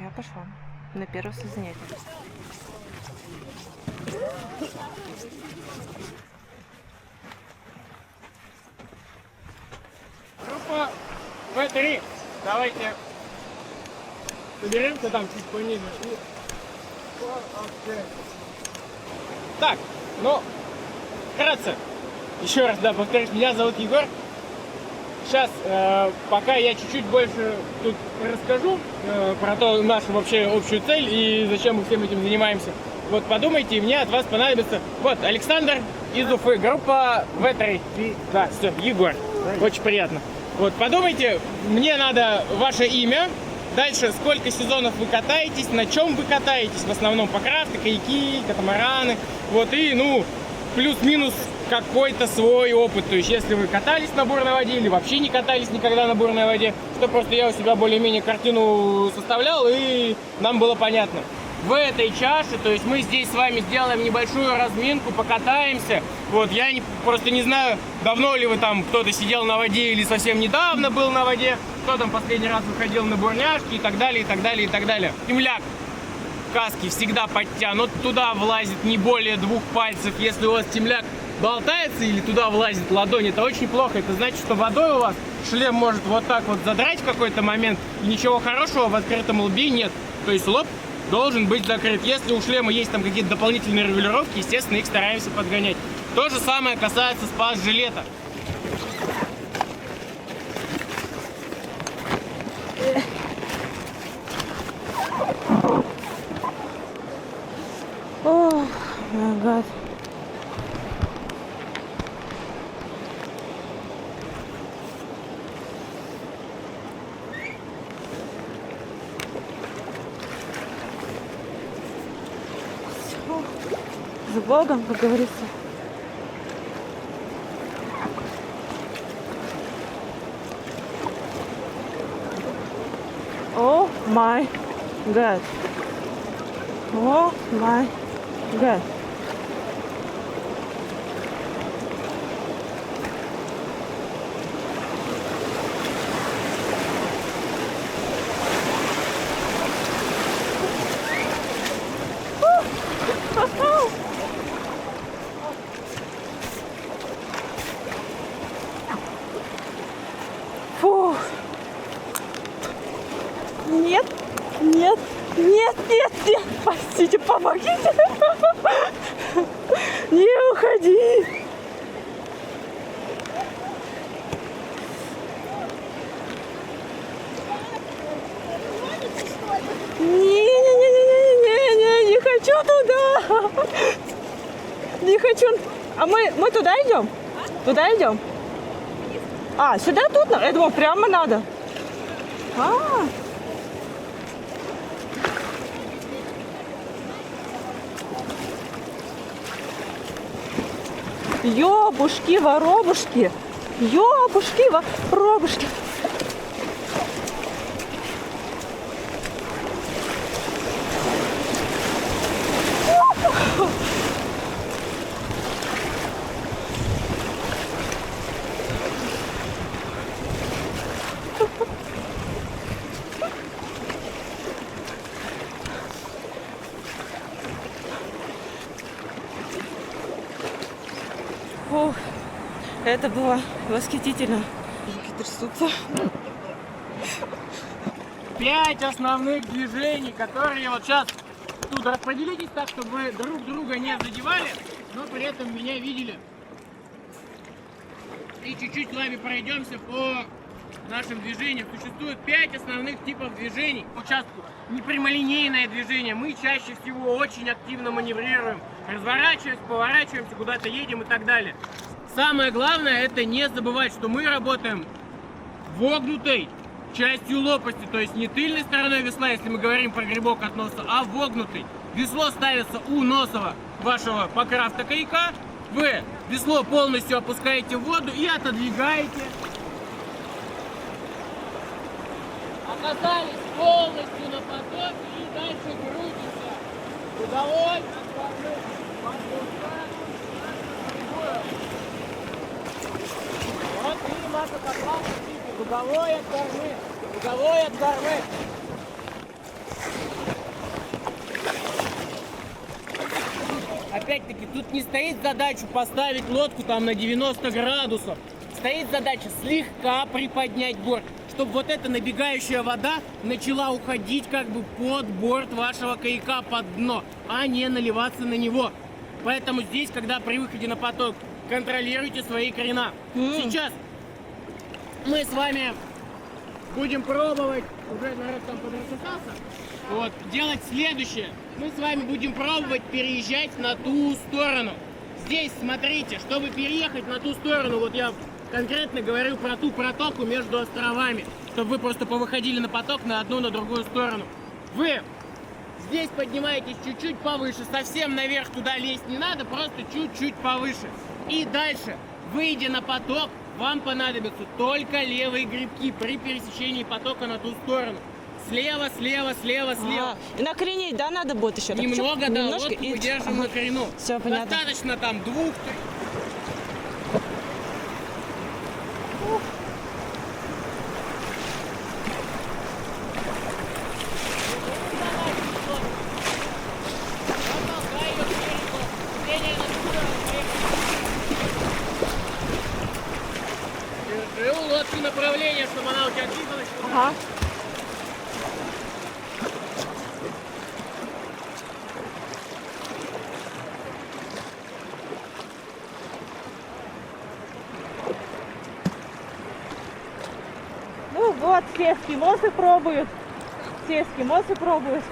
Я пошла на первое занятие. Группа В3. Давайте соберемся там чуть пониже. Так, ну, вкратце, еще раз, да, повторюсь, меня зовут Егор. Сейчас, пока я чуть-чуть больше тут расскажу про нашу вообще общую цель и зачем мы всем этим занимаемся. Вот подумайте, мне от вас понадобится... Вот, Александр из Уфы, группа В3. Да, все, Егор, очень приятно. Вот, подумайте, мне надо ваше имя, дальше сколько сезонов вы катаетесь, на чем вы катаетесь, в основном покраска, каяки, катамараны, вот, и, ну, плюс-минус какой-то свой опыт, то есть, если вы катались на бурной воде или вообще не катались никогда на бурной воде, то просто я у себя более-менее картину составлял, и нам было понятно. В этой чаше, то есть мы здесь с вами сделаем небольшую разминку, покатаемся. Вот, я просто не знаю, давно ли вы там, кто-то сидел на воде или совсем недавно был на воде, кто там последний раз выходил на бурняшки и так далее, и так далее, и так далее. Темляк в каске всегда подтянут, туда влазит не более 2 пальцев. Если у вас темляк болтается или туда влазит ладонь, это очень плохо. Это значит, что водой у вас шлем может вот так вот задрать в какой-то момент, и ничего хорошего в открытом лбе нет. То есть лоб должен быть закрыт. Если у шлема есть там какие-то дополнительные регулировки, естественно, их стараемся подгонять. То же самое касается спас-жилета. О, мой гад. С Богом, как говорится. О, май. god. Oh my god. Фу. Нет, нет, нет, нет, нет. Спасите, помогите. Не уходи. Не хочу туда. Не хочу. А мы туда идем? Туда идем? А, сюда тут? Я думал, прямо надо. А. Ёбушки, воробушки. Ёбушки, воробушки. Фух, это было восхитительно. Руки трясутся. 5 основных движений, которые вот сейчас тут распределитесь так, чтобы вы друг друга не задевали, но при этом меня видели. И чуть-чуть с вами пройдемся по нашим движениям. Существует 5 основных типов движений по участку. Непрямолинейное движение. Мы чаще всего очень активно маневрируем. Разворачиваемся, поворачиваемся, куда-то едем и так далее. Самое главное — это не забывать, что мы работаем вогнутой частью лопасти, то есть не тыльной стороной весла, если мы говорим про грибок от носа, а вогнутой. Весло ставится у носа вашего покрафта каяка, вы весло полностью опускаете в воду и отодвигаете. Оказались полностью на потоке и дальше крутимся. Удалось. Вот и наша поклажа, уголой от кормы, уголой от кормы. Опять-таки, тут не стоит задача поставить лодку там на 90 градусов. Стоит задача слегка приподнять борт, чтобы вот эта набегающая вода начала уходить как бы под борт вашего каяка, под дно, а не наливаться на него. Поэтому здесь, когда при выходе на поток, контролируйте свои крена. Сейчас мы с вами будем пробовать, уже народ там подрасосался, вот, делать следующее. Мы с вами будем пробовать переезжать на ту сторону. Здесь, смотрите, чтобы переехать на ту сторону, вот я конкретно говорю про ту протоку между островами, чтобы вы просто повыходили на поток на одну, на другую сторону. Вы здесь поднимаетесь чуть-чуть повыше, совсем наверх туда лезть не надо, просто чуть-чуть повыше. И дальше, выйдя на поток, вам понадобятся только левые грибки при пересечении потока на ту сторону. Слева, слева, слева, слева. И накренить, да, надо будет еще? Немного, да, немножко, лодку мы держим на корину. Все понятно. Достаточно там 2-3. У лодки направление, чтобы она у тебя двигалась. Ага. Ну вот, все эскимосы пробуют. Все эскимосы пробуют.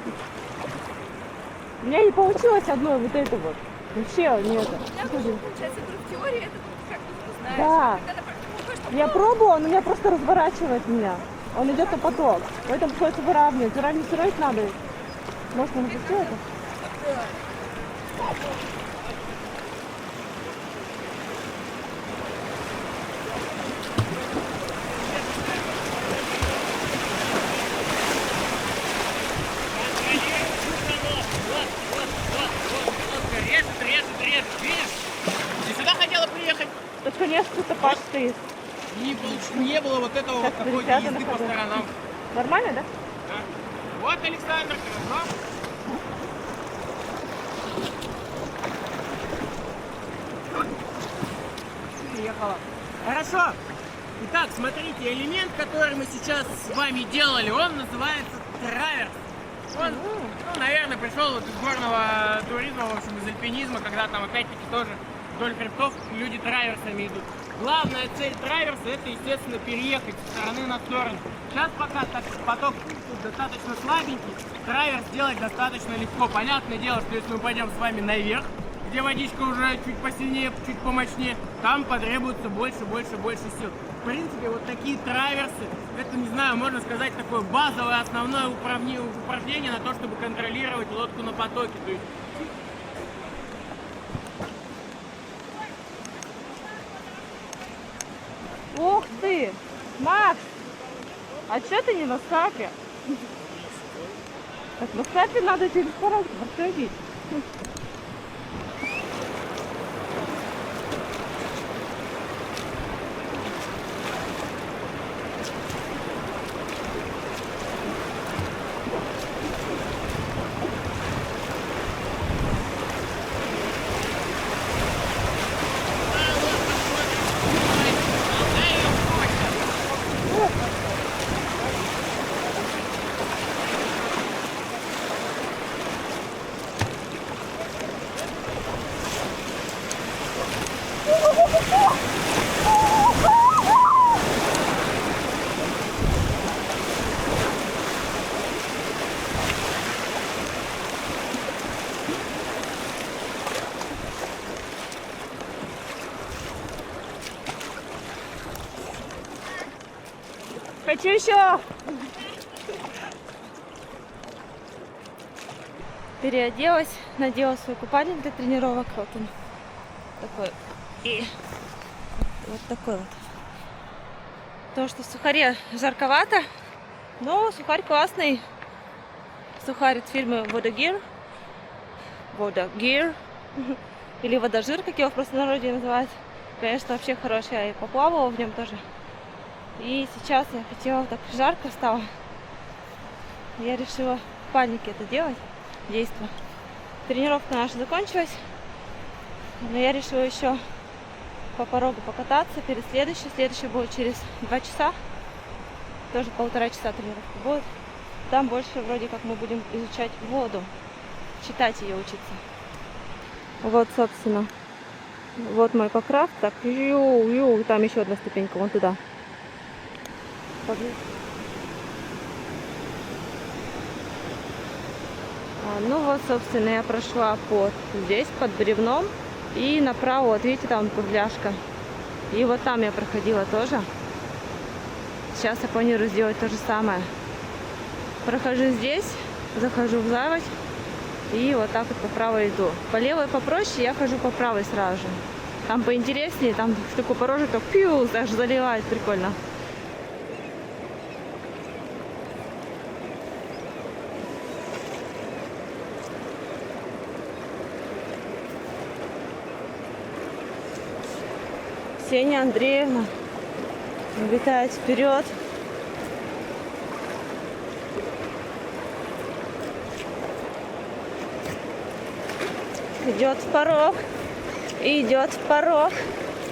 У меня не получилось одной вот это вот. Вообще не это. Получается, в теории это как бы знаешь. Да. Когда ты выходишь, Я пробую, он меня просто разворачивает меня. Он идет на поток. Поэтому приходится выравнивать. Выравнивать надо. Может, он все это? стоит. Не было вот этого вот Как такой ребята езды по находят. сторонам. Нормально, да? Да. Вот Александр, хорошо. Приехала. Хорошо. Итак, смотрите, элемент, который мы сейчас с вами делали, он называется траверс. Он, наверное, пришел вот из горного туризма, в общем, из альпинизма, когда там опять-таки тоже вдоль хребтов люди траверсами идут. Главная цель траверса — это, естественно, переехать с стороны на сторону. Сейчас пока так поток тут достаточно слабенький, траверс делать достаточно легко. Понятное дело, что если мы пойдем с вами наверх, где водичка уже чуть посильнее, чуть помощнее, там потребуется больше сил. В принципе, вот такие траверсы, это, не знаю, можно сказать, такое базовое основное упражнение на то, чтобы контролировать лодку на потоке. То есть Ух ты! Макс! А что ты не на сапе? Так на сапе надо через порог проходить. Хочу еще! Переоделась, надела свой купальник для тренировок. Вот он такой. И вот такой вот. Потому что в сухаре жарковато, но сухарь классный. Сухарь от фирмы Водогир. Водогир. Или водожир, как его в простонародье называют. Конечно, вообще хороший. Я и поплавала в нем тоже. И сейчас я хотела, так жарко стало. Я решила в панике это делать, действие. Тренировка наша закончилась. Но я решила еще по порогу покататься перед следующей. Следующая будет через 2 часа. Тоже 1,5 часа тренировка будет. Там больше вроде как мы будем изучать воду. Читать ее, учиться. Вот, собственно. Вот мой покрав. Так, там еще одна ступенька, вон туда. Ну вот, собственно, я прошла здесь, под бревном. И направо, вот видите, там кругляшка. И вот там я проходила тоже. Сейчас я планирую сделать то же самое. Прохожу здесь, захожу в заводь. И вот так вот по правой иду. По левой попроще, я хожу по правой сразу же. Там поинтереснее, там такой порожек, как пью, даже заливает, прикольно. Ксения Андреевна витает вперед. Идет в порог. Идет в порог.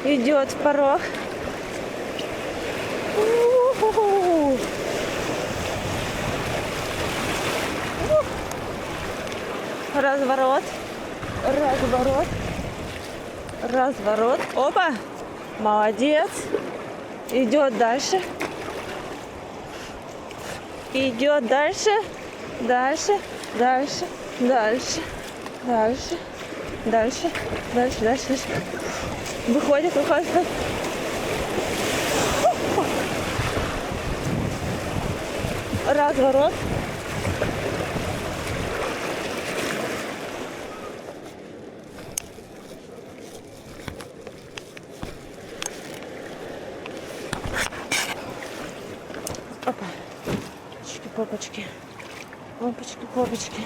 Идет в порог. У-ху-ху. Разворот. Разворот. Разворот. Опа! Молодец. Идет дальше. Идет дальше. Дальше. Дальше. Дальше. Дальше. Дальше. Дальше. Дальше. Выходит, выходит. Разворот. Опа. Попочки. Опачки, попочки.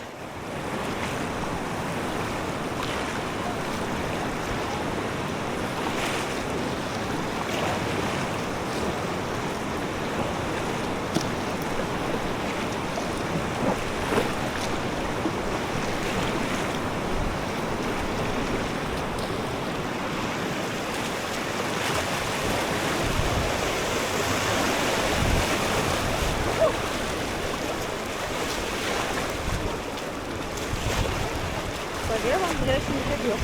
налево, я еще не ходил.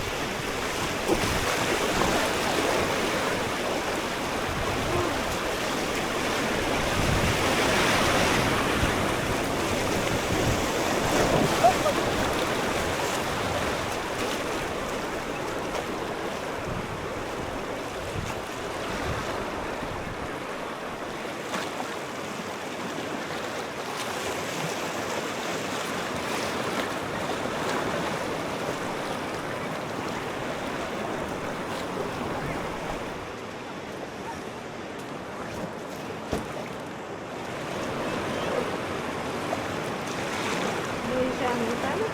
Выезжаем в Италию.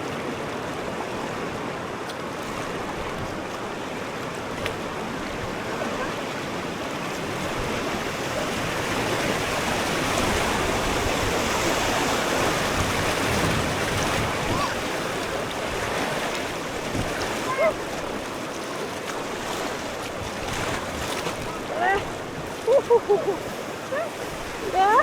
Да.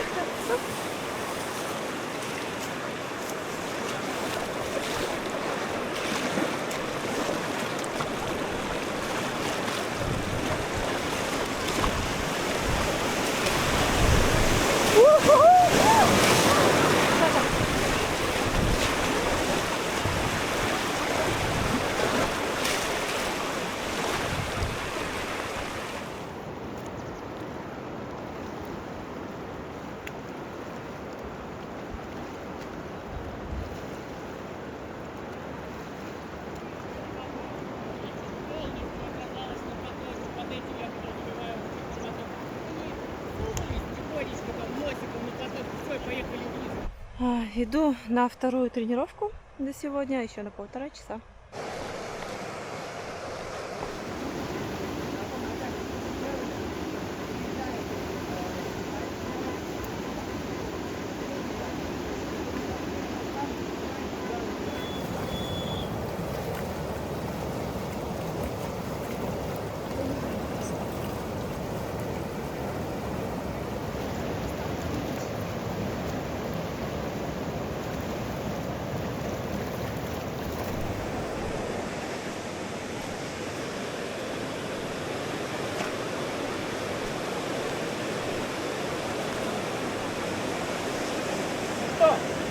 Иду на вторую тренировку на сегодня, еще на 1,5 часа.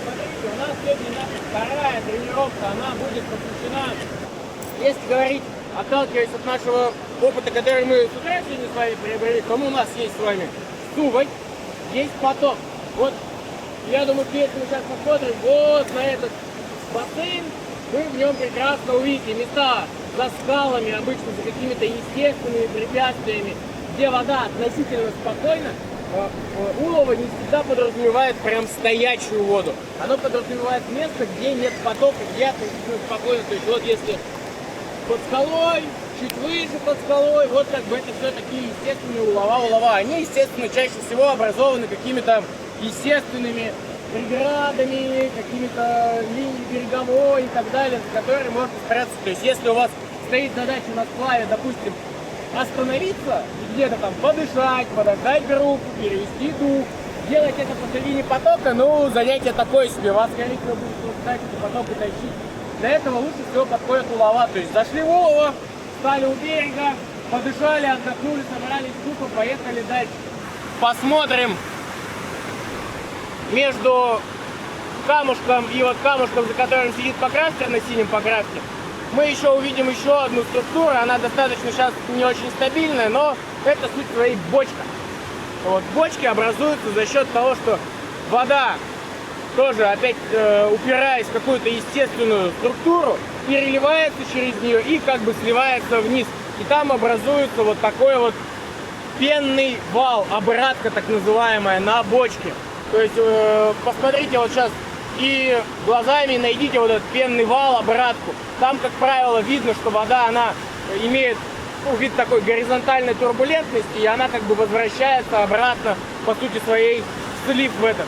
Смотрите, у нас сегодня наша вторая тренировка, она будет посвящена, если говорить, отталкиваясь от нашего опыта, который мы с утра сегодня с вами приобрели, кому у нас есть с вами сувой, есть поток. Вот, я думаю, если мы сейчас посмотрим вот на этот бассейн, вы в нем прекрасно увидите места за скалами, обычно за какими-то естественными препятствиями, где вода относительно спокойна. Улово не всегда подразумевает прям стоячую воду. Оно подразумевает место, где нет потока, где относительно спокойно. То есть вот если под скалой, чуть выше под скалой, вот как бы это все такие естественные улова. Они, естественно, чаще всего образованы какими-то естественными преградами, какими-то линиями береговой и так далее, за которые можно спрятаться. То есть если у вас стоит задача на сплаве, допустим, остановиться и где-то там подышать, подождать группу, перевести дух, делать это посредине потока, ну, занятие такое себе, вас, скорее всего, будет пускать этот поток и тащить. Для этого лучше всего подходят улова, то есть зашли в улово, встали у берега, подышали, отдохнули, собрались духом, поехали дальше. Посмотрим между камушком и вот камушком, за которым сидит покрастер на синем покраске. Мы еще увидим еще одну структуру, она достаточно сейчас не очень стабильная, но это суть своей бочка. Вот бочки образуются за счет того, что вода, тоже опять упираясь в какую-то естественную структуру, переливается через нее и как бы сливается вниз. И там образуется вот такой вот пенный вал, обратка так называемая на бочке. То есть посмотрите вот сейчас и глазами найдите вот этот пенный вал, обратку. Там, как правило, видно, что вода, она имеет вид такой горизонтальной турбулентности, и она как бы возвращается обратно, по сути своей, слив в этот.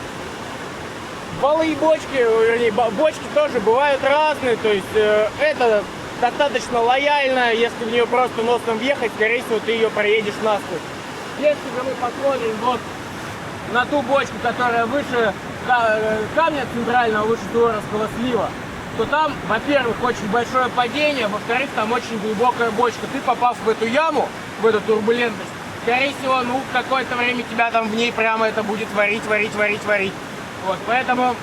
Валы и бочки, вернее, бочки тоже бывают разные, то есть это достаточно лояльно, если в нее просто носом въехать, скорее всего, ты ее проедешь насквозь. Если же мы посмотрим вот на ту бочку, которая выше камня центрального, выше Суворовского слива, то там, во-первых, очень большое падение, во-вторых, там очень глубокая бочка. Ты, попав в эту яму, в эту турбулентность, скорее всего, ну, какое-то время тебя там в ней прямо это будет варить. Вот, поэтому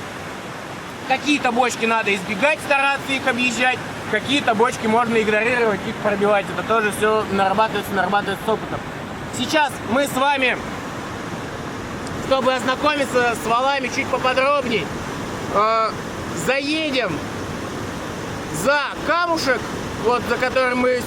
какие-то бочки надо избегать, стараться их объезжать, какие-то бочки можно игнорировать, их пробивать. Это тоже все нарабатывается с опытом. Сейчас мы с вами, чтобы ознакомиться с валами чуть поподробней, заедем за камушек, вот за которым мы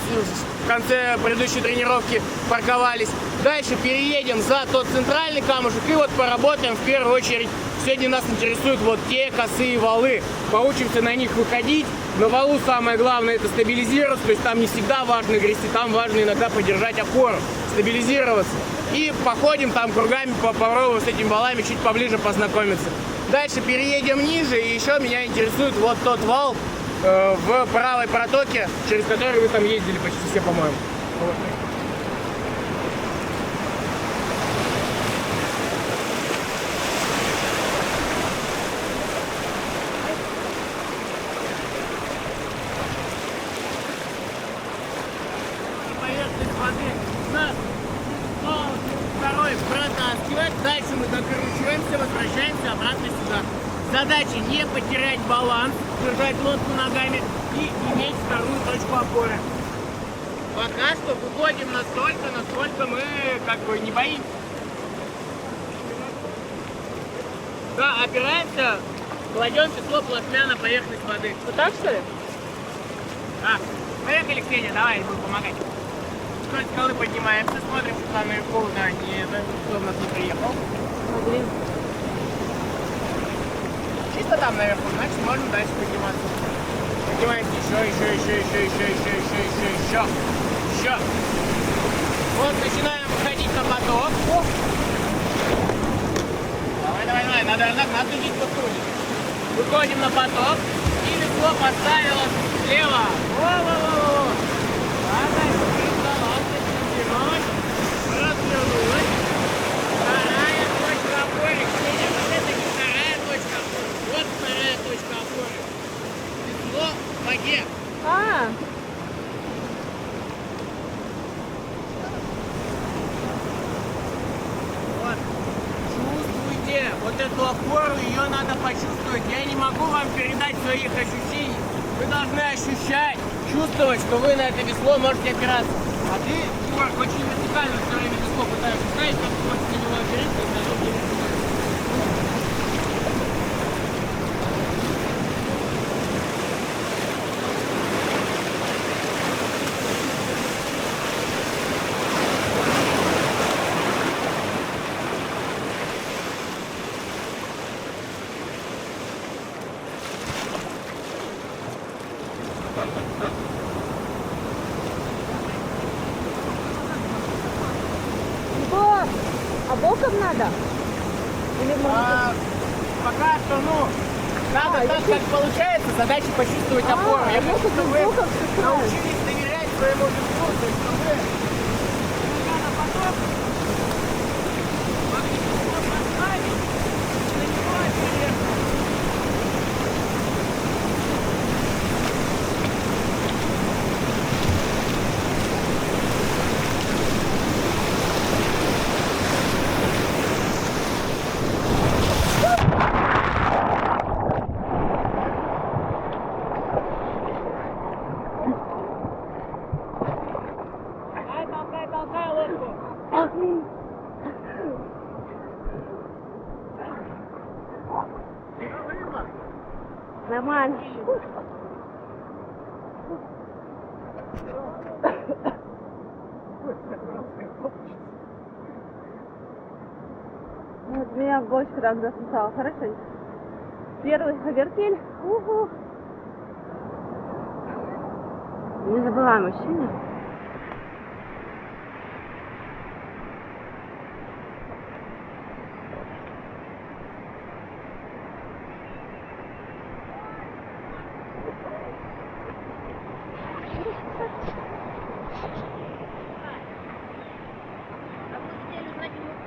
в конце предыдущей тренировки парковались. Дальше переедем за тот центральный камушек и вот поработаем в первую очередь. Сегодня нас интересуют вот те косые валы. Поучимся на них выходить. На валу самое главное это стабилизироваться, то есть там не всегда важно грести, там важно иногда поддержать опору, стабилизироваться. И походим там кругами, попробуем с этими валами чуть поближе познакомиться. Дальше переедем ниже, и еще меня интересует вот тот вал в правой протоке, через который вы там ездили почти все, по-моему. Вот. Поверхность воды нас второй протаскивает, дальше мы докручиваемся, возвращаемся обратно сюда. Задача не потерять баланс, держать лодку ногами и иметь вторую точку опоры. Пока что выходим настолько, насколько мы как бы не боимся. Да, опираемся, кладем весло плашмя на поверхность воды. Вот так, что ли? Да. Поехали, Ксения, давай, буду помогать. Вдоль скалы поднимаемся, смотрим, что там наверху, да, кто у нас не приехал. О, блин. Чисто там наверху, значит можно дальше подниматься. Поднимаемся еще. Вот начинаем выходить на поток. Давай, надо разогнаться чуть подсунуть. Выходим на поток и весло поставило слева. Во-во-во-во. Развернулась. Вторая точка опоры. Ксения, вот это не вторая точка опоры. Вот вторая точка опоры. Весло в воде. Вот. Чувствуйте вот эту опору, ее надо почувствовать. Я не могу вам передать своих ощущений. Вы должны ощущать, чувствовать, что вы на это весло можете опираться. А ты, чувак, очень вертикально все время весло пытаешься ставить, как ты хочешь на него опереться, и на нем не А боком надо? Или пока что, ну, надо так, как получается, задача почувствовать опору. Я хочу, чтобы вы научились доверять своему веслу, то есть, чтобы вы на поток могли весло поставить и на него опереться. Толкай лодку. Нормально. Вот меня в бочку так засосало. Хорошо. Первый вертель. Уху. Незабываемое ощущение.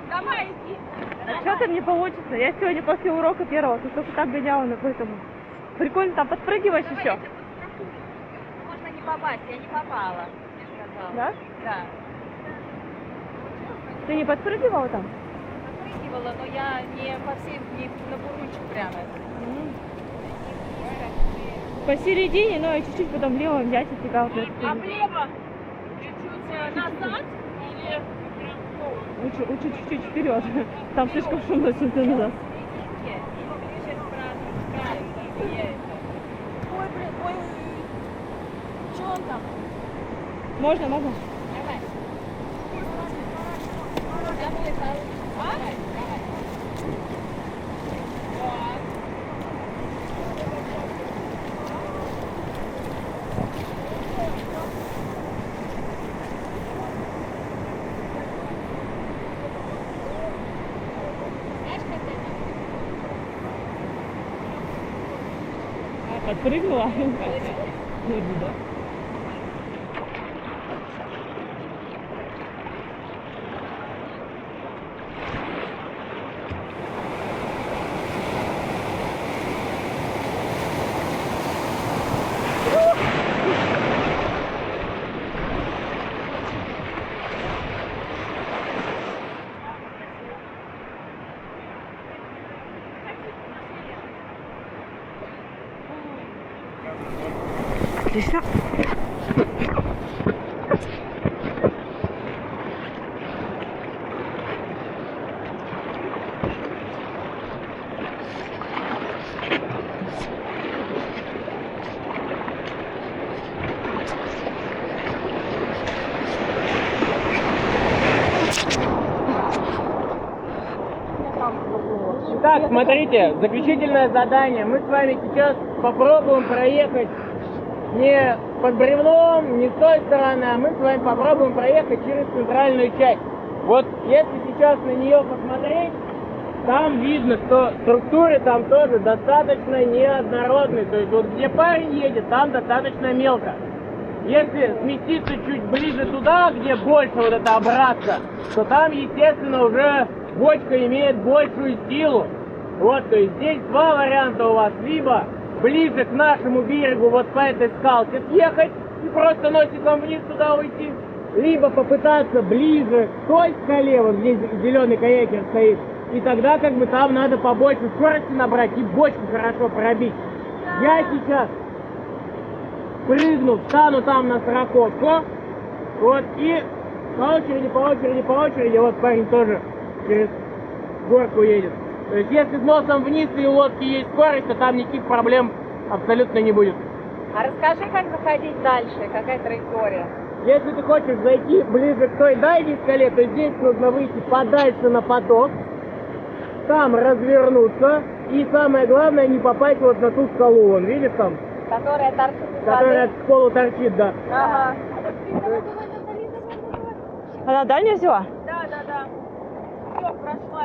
Давай иди. А что-то не получится. Я сегодня после урока первого ты только так гоняла на поэтому. Прикольно, там подпрыгиваешь еще. Можно не попасть, я не попала, я сказала. Да? Да. Ты не подпрыгивала там? Подпрыгивала, но я не по всей, не на бурунчик прямо. Посередине, но и чуть-чуть потом влево взять и фига. А влево чуть-чуть назад или Лучше чуть-чуть вперед. Там слишком шумно, если ты назад. Ой, блин, ой. Что он там? Можно? Давай. Я полетаю. А? Давай. Вот. Знаешь, как это? Подпрыгнула? Да. Отлично. Итак, смотрите, заключительное задание. Мы с вами сейчас попробуем проехать не под бревном, не с той стороны, а мы с вами попробуем проехать через центральную часть. Вот если сейчас на нее посмотреть, там видно, что структуры там тоже достаточно неоднородные. То есть вот где парень едет, там достаточно мелко. Если сместиться чуть ближе туда, где больше вот это обратка, то там, естественно, уже бочка имеет большую силу. Вот, то есть здесь два варианта у вас. Либо ближе к нашему берегу, вот по этой скалке съехать и просто носиком вниз туда уйти. Либо попытаться ближе к той скале, вот здесь зеленый каякер стоит. И тогда как бы там надо побольше скорости набрать и бочку хорошо пробить. Я сейчас прыгну, встану там на страховку. Вот, и по очереди, вот парень тоже через горку едет. То есть если с носом вниз и у лодки есть скорость, то там никаких проблем абсолютно не будет. А расскажи, как заходить дальше, какая траектория? Если ты хочешь зайти ближе к той дальней скале, то здесь нужно выйти подальше на поток, там развернуться и самое главное не попасть вот на ту скалу, вон, видишь там? Которая торчит из Которая воды. к полу торчит, да. Ага. Она дальнюю взяла? Да. Все, прошла.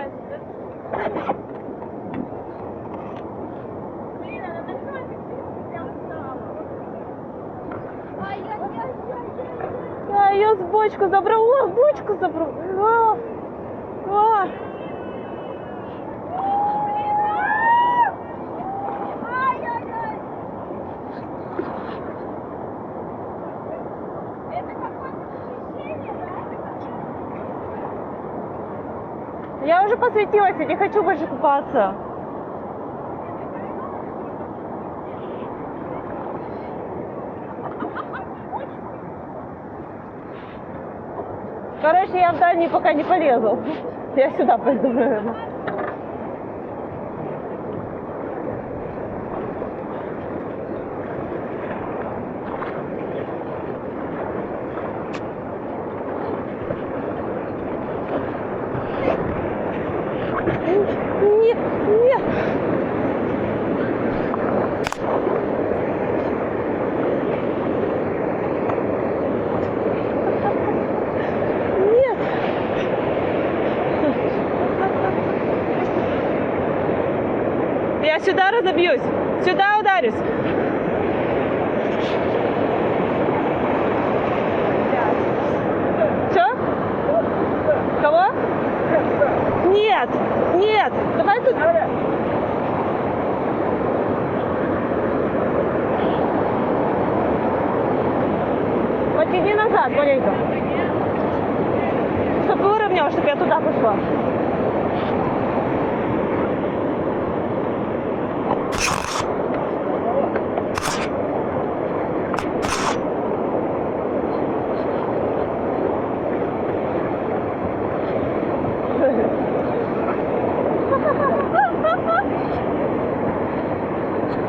Блин, она такая прям стала. Ай-яй-яй-яй-яй. Да, ее с бочку забрал. О, бочку забрал. О. Ай-яй-яй. Это какое-то ощущение, да? Я уже посветилась, я не хочу больше купаться. Короче, я в дальний пока не полезу. Я сюда пойду, наверное. Нет. Нет. Я сюда разобьюсь. Сюда ударюсь. Что? Кого? Нет. Давай тут. Иди назад, маленько. Чтобы выровнял, чтобы я туда пошла.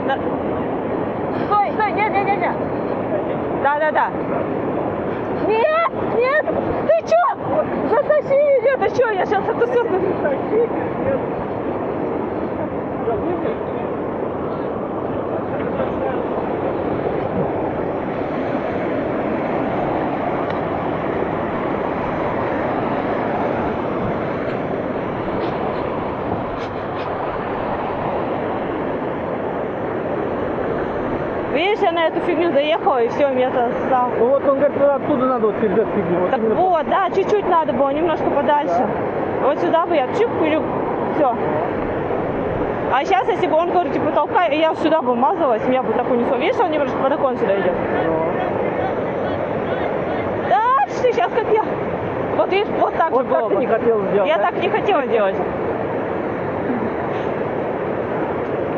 Да. Стой, стой, нет. Да. Нет, ты чё? Затащи меня, ты чё? Я сейчас это все... Видишь, я на эту фигню заехала, и все, меня это стало. Ну вот он говорит, оттуда надо вот перед этой фигней. Так вот, да, чуть-чуть надо было, немножко подальше. Вот сюда бы я чик, все. А сейчас, если бы он говорит, типа, толкай, и я сюда бы мазалась, меня бы так унесло. Видишь, он немножко по наклону сюда идет. Дальше, сейчас как я. Вот видишь, вот так Вот же было так ты бы. не хотела сделать. Я да? так не хотела делать.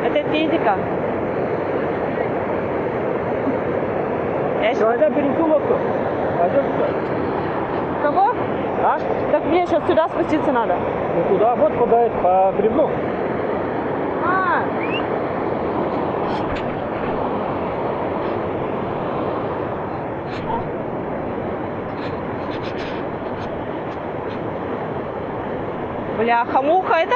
Это физика. Я Все, щас- я перенесу лодку. Пойдешь сюда? Кого? А? Так мне сейчас сюда спуститься надо. Ну туда, вот подай по бревну. А. Бляха-муха, это...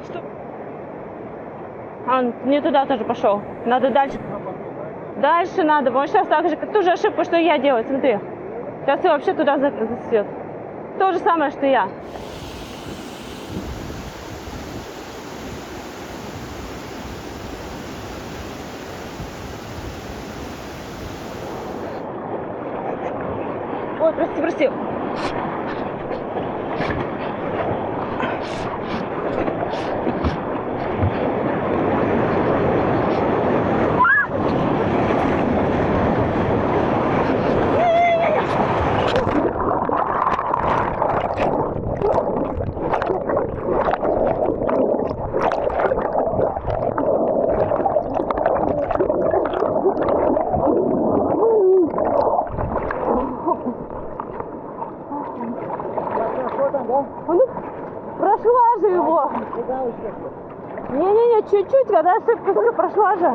Что? А, он не туда тоже пошел. Надо дальше. Дальше надо. Вот сейчас так же, ту же ошибку, что и я делаю, смотри. Сейчас и вообще туда засосет. То же самое, что и я. Ой, прости. Ну, прошла же его. Не-не-не, чуть-чуть, когда ошибка, все, прошла же.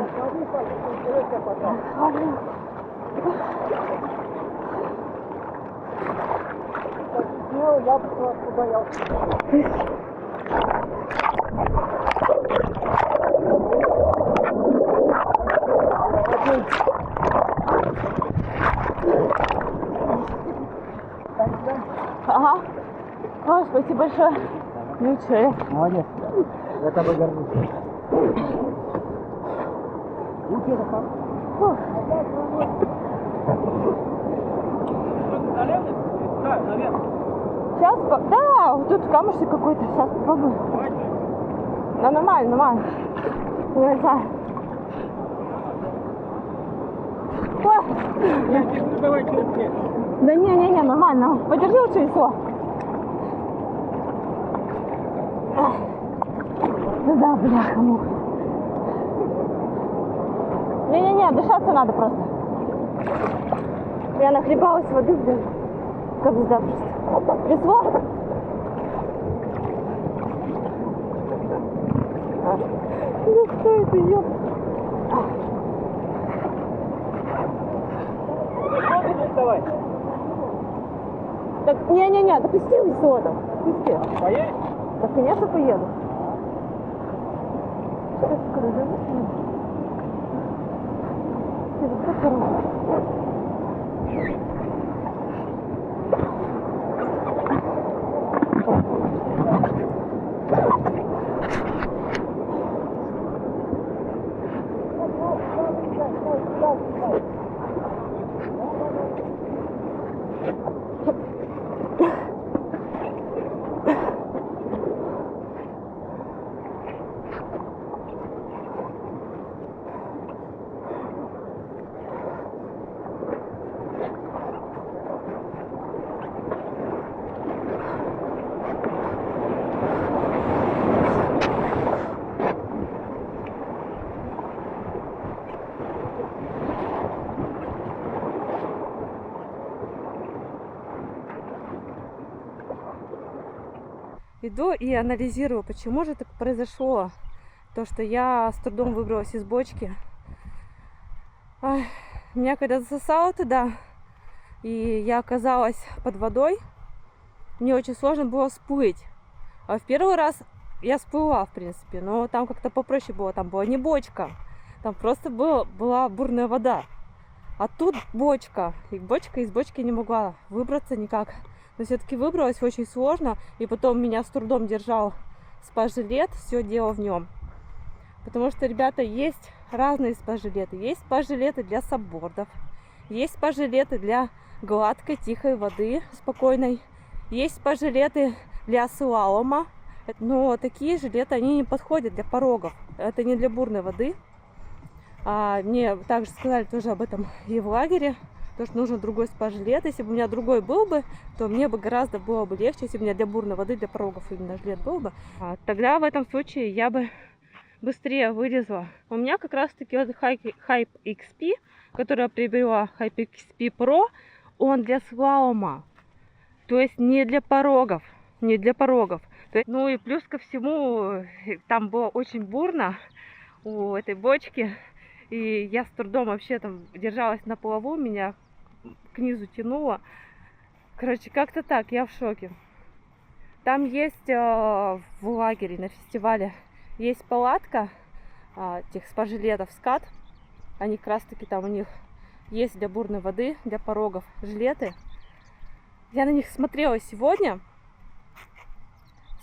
Ага. Ой, спасибо большое. Ничего. Молодец. Я тобой горжусь. Да, наверное. Сейчас, да, вот тут камушек какой-то. Сейчас попробую. Да, нормально. Я не знаю. Ой. Давай через мне. Да не, нормально. Подержи лучше весло. Да, бляха-муха. Не, дышаться надо просто. Я нахлебалась воды, блин. Как запросто. Весло? Да что это, ёп? Давай. Так, не, допусти весло там. Допусти. Поедешь? Да, конечно, поеду. Сейчас, скажи. Иду и анализирую, почему же так произошло. То, что я с трудом выбралась из бочки. Ай, меня когда засосало туда, и я оказалась под водой, мне очень сложно было всплыть. А в первый раз я всплыла, в принципе, но там как-то попроще было. Там была не бочка, там просто была бурная вода. А тут бочка, и из бочки не могла выбраться никак. Но все-таки выбралась очень сложно, и потом меня с трудом держал спа-жилет, все дело в нем. Потому что, ребята, есть разные спа-жилеты. Есть спа-жилеты для саббордов, есть спа-жилеты для гладкой, тихой воды, спокойной. Есть спа-жилеты для слалома, но такие жилеты, они не подходят для порогов. Это не для бурной воды. Мне также сказали тоже об этом и в лагере, то, что нужен другой спа-жилет. Если бы у меня другой был бы, то мне бы гораздо было бы легче, если бы у меня для бурной воды, для порогов именно жилет был бы. Тогда в этом случае я бы быстрее вылезла. У меня как раз таки вот Hype XP, который я приобрела, Hype XP Pro, он для слалома. То есть не для порогов. Не для порогов. Ну и плюс ко всему, там было очень бурно у этой бочки. И я с трудом вообще там держалась на плаву, меня к низу тянуло. Короче, как-то так, я в шоке. Там есть в лагере, на фестивале, есть палатка этих спа-жилетов скат. Они как раз таки там у них есть для бурной воды, для порогов жилеты. Я на них смотрела сегодня.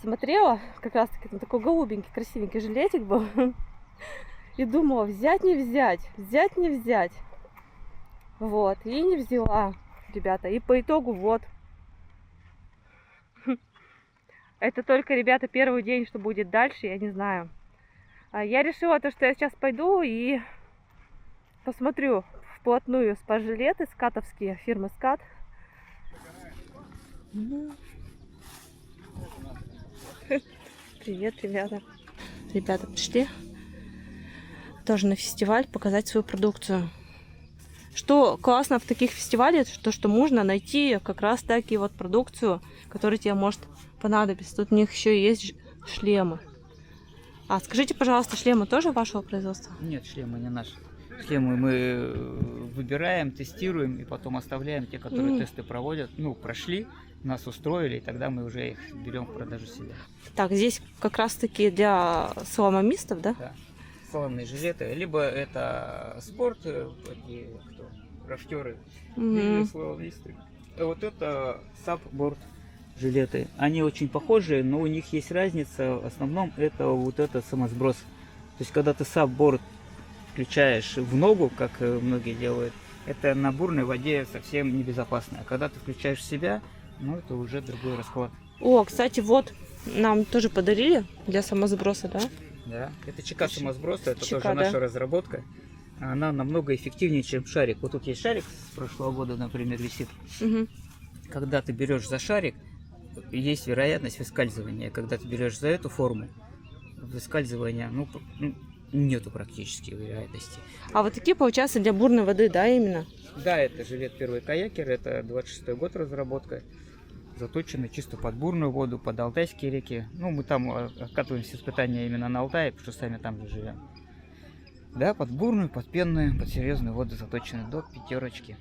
Смотрела, как раз таки там такой голубенький, красивенький жилетик был. И думала, взять не взять, взять не взять. Вот, и не взяла, ребята. И по итогу вот. Это только, ребята, первый день, что будет дальше, я не знаю. Я решила то, что я сейчас пойду и посмотрю вплотную спа-жилеты скатовские, фирмы Скат. Привет, ребята. Ребята пришли тоже на фестиваль показать свою продукцию. Что классно в таких фестивалях, что можно найти как раз таки вот продукцию, которая тебе может понадобиться. Тут у них еще есть шлемы. Скажите, пожалуйста, шлемы тоже вашего производства? Нет, шлемы не наши. Шлемы мы выбираем, тестируем и потом оставляем те, которые тесты проводят. Прошли, нас устроили, и тогда мы уже их берем в продажу себе. Так, здесь как раз таки для слаломистов, да? Да. Слаломные жилеты, либо это спорт, такие кто, рафтеры, или слаломисты. Вот это сабборд жилеты. Они очень похожи, но у них есть разница. В основном это вот этот самосброс. То есть когда ты сабборд включаешь в ногу, как многие делают, это на бурной воде совсем небезопасно. А когда ты включаешь в себя, это уже другой расклад. О, кстати, вот нам тоже подарили для самосброса, да? Да, это ЧК самосброса, это ЧК, тоже наша да. разработка. Она намного эффективнее, чем шарик. Вот тут есть шарик с прошлого года, например, висит. Угу. Когда ты берешь за шарик, есть вероятность выскальзывания. Когда ты берешь за эту форму, выскальзывания, нету практически вероятности. А вот такие, получается, для бурной воды, да, именно? Да, это жилет первый каякер, это 26-й год разработка. Заточены чисто под бурную воду, под алтайские реки. Мы там откатываемся испытания именно на Алтае, потому что сами там же живем. Да, под бурную, под пенную, под серьезную воду заточены до 5.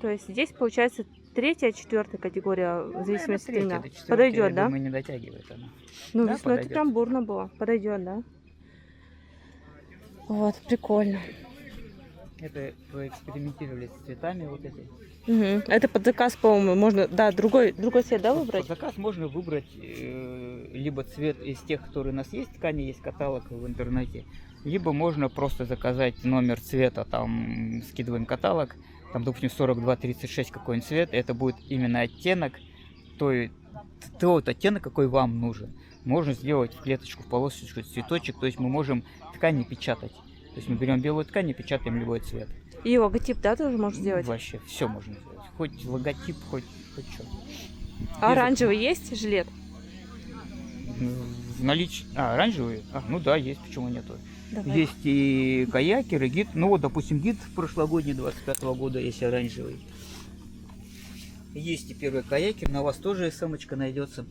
То есть здесь, получается, 3-я, 4-я категория, в зависимости от дня. До 4, Подойдет, да? Думаю, не дотягивает она. Ну, Да, весной это подойдет. прям бурно было. Подойдет, да? Вот, прикольно. Это вы экспериментировали с цветами вот эти. Угу. Это под заказ, по-моему, можно, да, другой цвет, да, выбрать? Под заказ можно выбрать либо цвет из тех, которые у нас есть, ткани, есть каталог в интернете, либо можно просто заказать номер цвета, там скидываем каталог, там, допустим, 4236 какой-нибудь цвет, это будет именно оттенок, тот оттенок, какой вам нужен. Можно сделать в клеточку, в полосочку, цветочек, то есть мы можем ткани печатать. То есть мы берем белую ткань и печатаем любой цвет. И логотип, да, тоже можно сделать? Вообще все можно сделать. Хоть логотип, хоть что. А оранжевый есть жилет? В наличии... оранжевый? Да, есть, почему нету. Давай. Есть и каякер, и гид. Допустим, гид прошлогодний 25-го года есть оранжевый. Есть и первый каякер, на вас тоже СМ-очка найдется.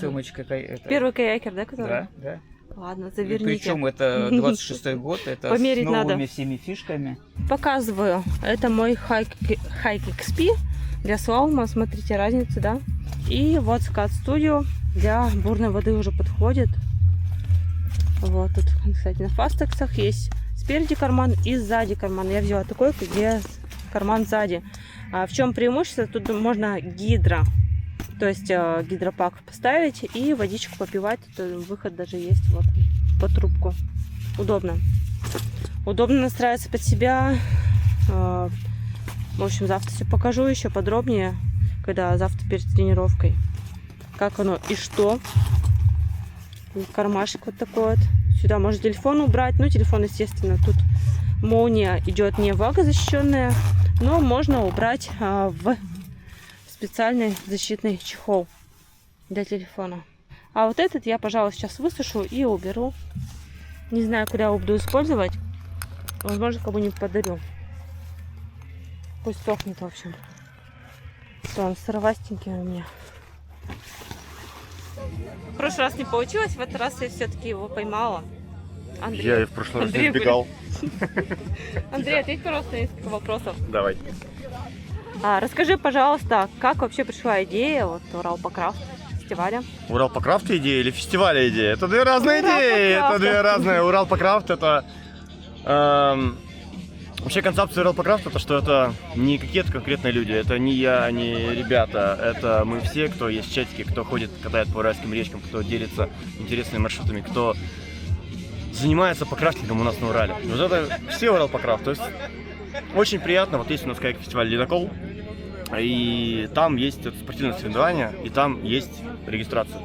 Сумочка. Первый каякер, да, который? Да, да. Ладно, заверните. Причем это 26-й год, это Померить с новыми надо. всеми фишками. Показываю. Это мой Hike XP для слалома. Смотрите разницу, да? И вот Scat Studio для бурной воды уже подходит. Вот тут, кстати, на фастексах есть спереди карман и сзади карман. Я взяла такой, где карман сзади. А в чем преимущество? Тут можно гидро, то есть гидропак поставить и водичку попивать. Тут выход даже есть вот под трубку. Удобно. Удобно настраиваться под себя. В общем, завтра все покажу еще подробнее, когда завтра перед тренировкой. Как оно и что. И кармашек вот такой вот. Сюда можно телефон убрать. Ну, телефон, естественно, тут молния идет не влагозащищенная, но можно убрать в специальный защитный чехол для телефона. А вот этот я, пожалуй, сейчас высушу и уберу. Не знаю, куда его буду использовать. Возможно, кому-нибудь подарю. Пусть сохнет, в общем. Что он сыровастенький у меня. В прошлый раз не получилось, в этот раз я все-таки его поймала. Андрей. Я и в прошлый раз Андрей не сбегал. Андрей, ответь, пожалуйста, на несколько вопросов. Давай. Расскажи, пожалуйста, как вообще пришла идея вот Уралпокрафт фестиваля? Уралпокрафт идея или фестиваля идея? Это две разные идеи. Это две разные. Уралпокрафт это... Вообще концепция Уралпокрафт это что это не какие-то конкретные люди, это не я, не ребята, это мы все, кто есть в чатике, кто ходит, катает по уральским речкам, кто делится интересными маршрутами, кто занимается покрафтингом у нас на Урале. Вот это все Уралпокрафт. То есть очень приятно, вот есть у нас фестиваль Ледокол, и там есть спортивное соревнование, и там есть регистрация.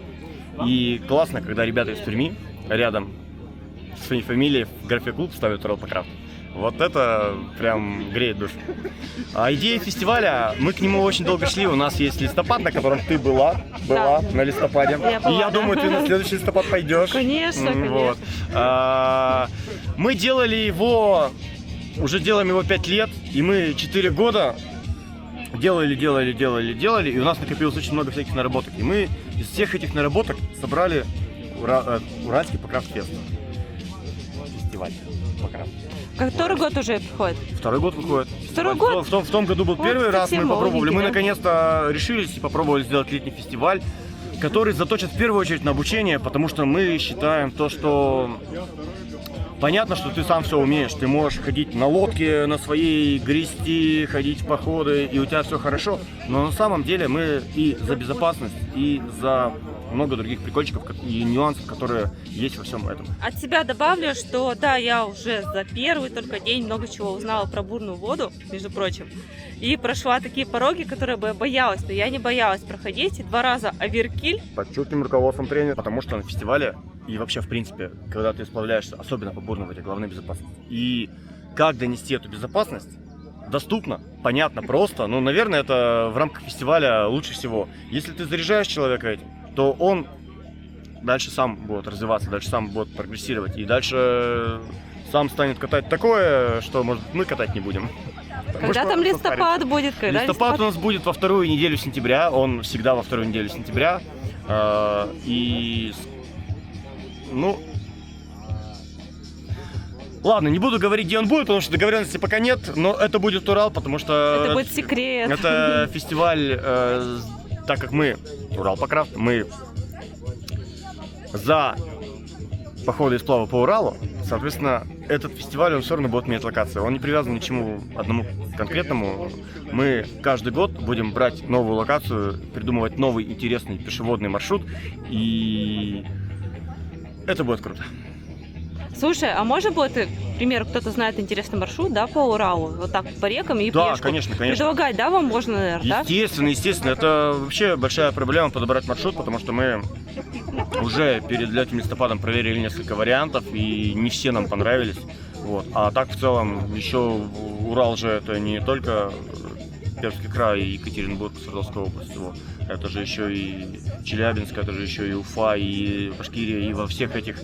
И классно, когда ребята из Перми рядом с своей фамилией в графе клуб ставят Уралпокрафт. Вот это прям греет душу. А идея фестиваля, мы к нему очень долго шли. У нас есть листопад, на котором ты была Да. на листопаде. Была, и я да. думаю, ты на следующий листопад пойдешь. Конечно, Вот. Мы делали его, уже делаем его 5 лет, и мы 4 года делали, и у нас накопилось очень много всяких наработок. И мы из всех этих наработок собрали Уральский Покрафт-фест. Фестиваль Покрафт. Который год уже приходит? Второй год выходит. Второй год? В том году был Вот, первый раз, совсем мы попробовали. молоденький, Мы да? наконец-то решились и попробовали сделать летний фестиваль, который заточен в первую очередь на обучение, потому что мы считаем то, что понятно, что ты сам все умеешь. Ты можешь ходить на лодке, на своей, грести, ходить в походы, и у тебя все хорошо. Но на самом деле мы и за безопасность, и за много других прикольчиков и нюансов, которые есть во всем этом. От себя добавлю, что да, я уже за первый только день много чего узнала про бурную воду, между прочим. И прошла такие пороги, которые бы я боялась, но я не боялась проходить. И 2 раза оверкиль. Под чутким руководством тренера, потому что на фестивале и вообще в принципе, когда ты сплавляешься, особенно по бурной воде, главная безопасность. И как донести эту безопасность доступно, понятно, просто, ну, наверное, это в рамках фестиваля лучше всего. Если ты заряжаешь человека этим, то он дальше сам будет развиваться, дальше сам будет прогрессировать, и дальше сам станет катать такое, что, может, мы катать не будем. Когда там листопад будет? Когда Листопад у нас будет во 2-ю неделю сентября, он всегда во 2-ю неделю сентября, и, ну, ладно, не буду говорить, где он будет, потому что договоренности пока нет, но это будет Урал, потому что... Это будет секрет. Это фестиваль, так как мы, Уралпокрафт, мы за походы и сплавы по Уралу, соответственно, этот фестиваль, он все равно будет иметь локацию. Он не привязан ни к чему одному конкретному. Мы каждый год будем брать новую локацию, придумывать новый интересный пешеходный маршрут, и это будет круто. Слушай, а можно будет, к примеру, кто-то знает интересный маршрут, да, по Уралу, вот так по рекам и Да, пешку? конечно. Предлагать, да, вам можно, наверное, да? Естественно. Это вообще большая проблема подобрать маршрут, потому что мы уже перед летним листопадом проверили несколько вариантов, и не все нам понравились. Вот. А так в целом еще Урал же это не только Пермский край и Екатеринбург, Свердловская область. Вот. Это же еще и Челябинск, это же еще и Уфа, и Башкирия, и во всех этих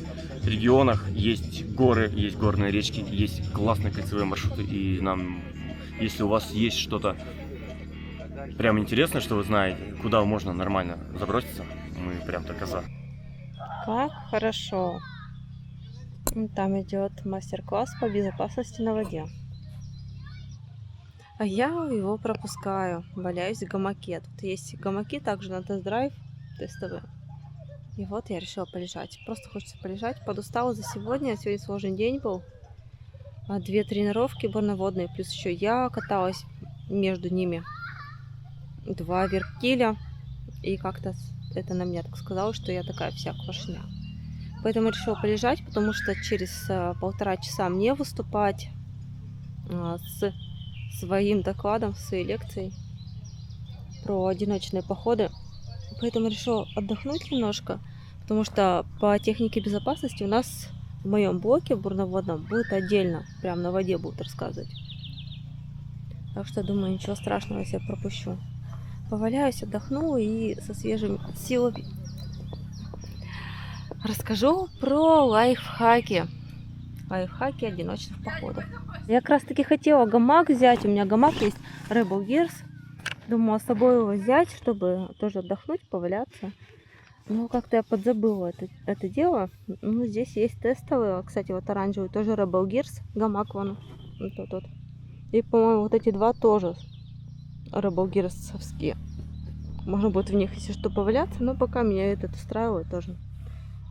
регионах есть горы, есть горные речки, есть классные кольцевые маршруты, и нам, если у вас есть что-то прям интересно, что вы знаете, куда можно нормально заброситься. Мы прям только за. Как хорошо. Там идет мастер-класс по безопасности на воде. А я его пропускаю. Валяюсь в гамаке. Тут есть гамаки также на тест-драйв тестовые. И вот я решила полежать. Просто хочется полежать. Подустала за сегодня. Сегодня сложный день был. 2 тренировки горноводные. Плюс еще я каталась между ними. 2 верткиля. И как-то это на меня так сказала, что я такая вся квашня. Поэтому решила полежать, потому что через 1,5 часа мне выступать с своим докладом, своей лекцией про одиночные походы. Поэтому решила отдохнуть немножко, потому что по технике безопасности у нас в моем блоке в бурноводном будет отдельно, прям на воде будут рассказывать. Так что думаю, ничего страшного, если я пропущу. Поваляюсь, отдохну и со свежими силами расскажу про лайфхаки. Лайфхаки одиночных походов. Я как раз таки хотела гамак взять. У меня гамак есть Rebel Gears. Думала с собой его взять, чтобы тоже отдохнуть, поваляться. Но как-то я подзабыла это дело. Ну, здесь есть тестовые. Кстати, вот оранжевый тоже Rebel Gears. Гамак вон. Вот тот. И, по-моему, вот эти 2 тоже Rebel Gears'овские. Можно будет в них, если что, поваляться. Но пока меня этот устраивает тоже.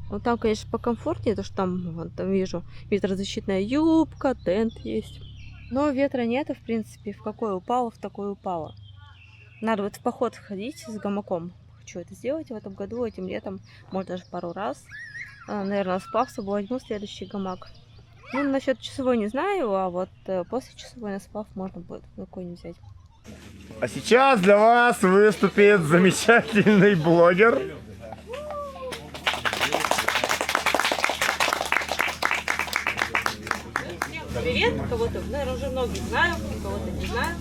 Вот там, конечно, покомфортнее, то что там, вон, там вижу, ветрозащитная юбка, тент есть. Но ветра нету, в принципе, в какое упало, в такое упало. Надо вот в поход ходить с гамаком. Хочу это сделать в этом году, этим летом, может даже пару раз. Наверное, сплав с собой возьму следующий гамак. Ну, насчет часовой не знаю, а вот после часовой на сплав можно будет какой-нибудь взять. А сейчас для вас выступит замечательный блогер. Привет, кого-то, наверное, уже многие знают, кого-то не знают.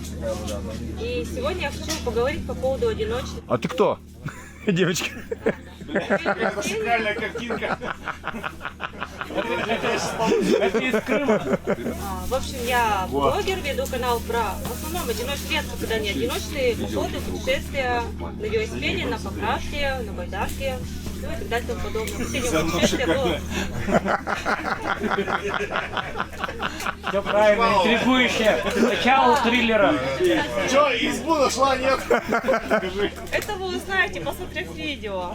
И сегодня я хочу поговорить по поводу одиночных. А ты кто? Девочка. Шикарная картинка. Это из Крыма. В общем, я блогер, веду канал про в основном одиночные, редко когда не одиночные походы, путешествия на велосипеде, на покраске, на байдарке, ну и так далее и тому подобное. Последнее путешествие было. Все правильно, интригующе. Начало триллера. Че, избу нашла, нет? Это вы узнаете, посмотрев видео.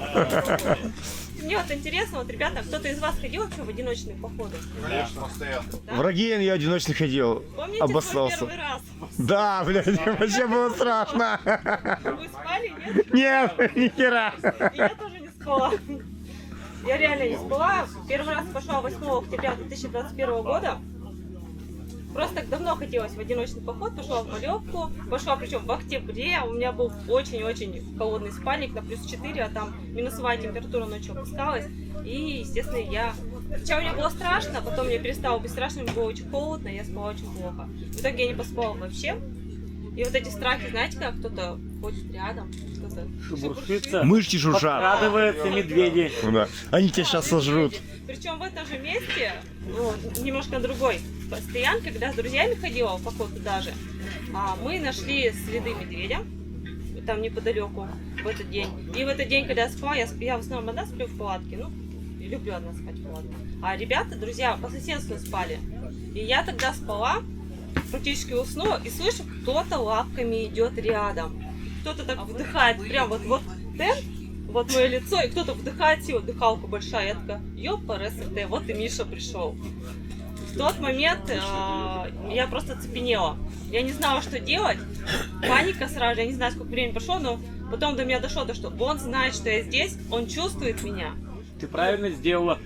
Мне вот интересно, вот, ребята, кто-то из вас ходил вообще в одиночные походы? Конечно, постоянно. Да? В Рогене я одиночно ходил. Помните Обоссался. свой первый раз? Да, блядь, вообще было страшно. Вы спали, нет? Нет, ни хера. И я тоже не спала. Я реально не спала. Первый раз пошла 8 октября 2021 года. Просто так давно хотелось в одиночный поход, пошла в Малевку, пошла причем в октябре, у меня был очень-очень холодный спальник на плюс 4, а там минусовая температура ночью опускалась, и, естественно, сначала мне было страшно, а потом мне перестало быть страшно, мне было очень холодно, и я спала очень плохо. В итоге я не поспала вообще, и вот эти страхи, знаете, как кто-то ходит рядом, кто-то Шебуршится. Мышки жужжат. Подкрадываются медведи. Да. Они тебя сейчас сожрут. Причем в этом же месте, ну, немножко на другой стоянке, когда с друзьями ходила в поход туда же, мы нашли следы медведя, там неподалеку, в этот день. И в этот день, когда я спала, я в основном одна сплю в палатке, ну, люблю одна спать в палатке. А ребята, друзья, по соседству спали. И я тогда спала, практически уснула, и слышу, кто-то лапками идет рядом. Кто-то так вдыхает, прям вот тент, вот мое лицо, и кто-то вдыхает силу, дыхалка большая. Я такая, ёпа, РСРТ, вот и Миша пришел. В тот момент я просто цепенела. Я не знала, что делать. Паника сразу же, я не знаю, сколько времени прошло, но потом до меня дошло, что он знает, что я здесь, он чувствует меня. Ты правильно сделала.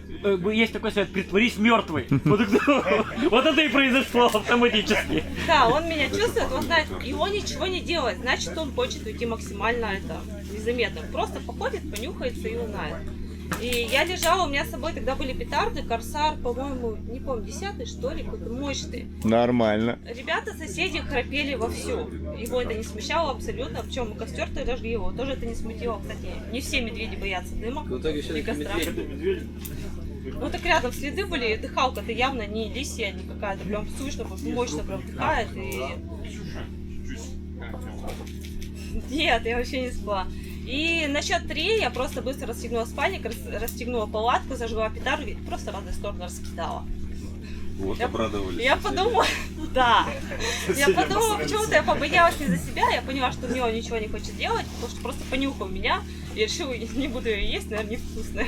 Есть такой совет, притворись мертвой. Вот это и произошло автоматически. Да, он меня чувствует, он знает, и он ничего не делает, значит, он хочет уйти максимально незаметно. Просто походит, понюхается и узнает. И я лежала, у меня с собой тогда были петарды, Корсар, по-моему, не помню, 10-й, что ли, какой-то мощный. Нормально. Ребята, соседи храпели вовсю. Его это не смущало абсолютно, причем мы костер тогда жгли, его тоже это не смутило. Кстати, не все медведи боятся дыма и костра. Ну так рядом следы были, дыхалка-то явно не лисья, не какая-то, прям слышно, потому что мощно прям дыхает и... Нет, я вообще не спала. И на счет 3 я просто быстро расстегнула спальник, расстегнула палатку, зажгла петарду и просто в разные стороны раскидала. Вот, обрадовались. Я подумала, да. Я подумала, почему-то я побоялась не за себя, я поняла, что Мила ничего не хочет делать, потому что просто понюхал меня и решила, не буду ее есть, наверное, невкусная.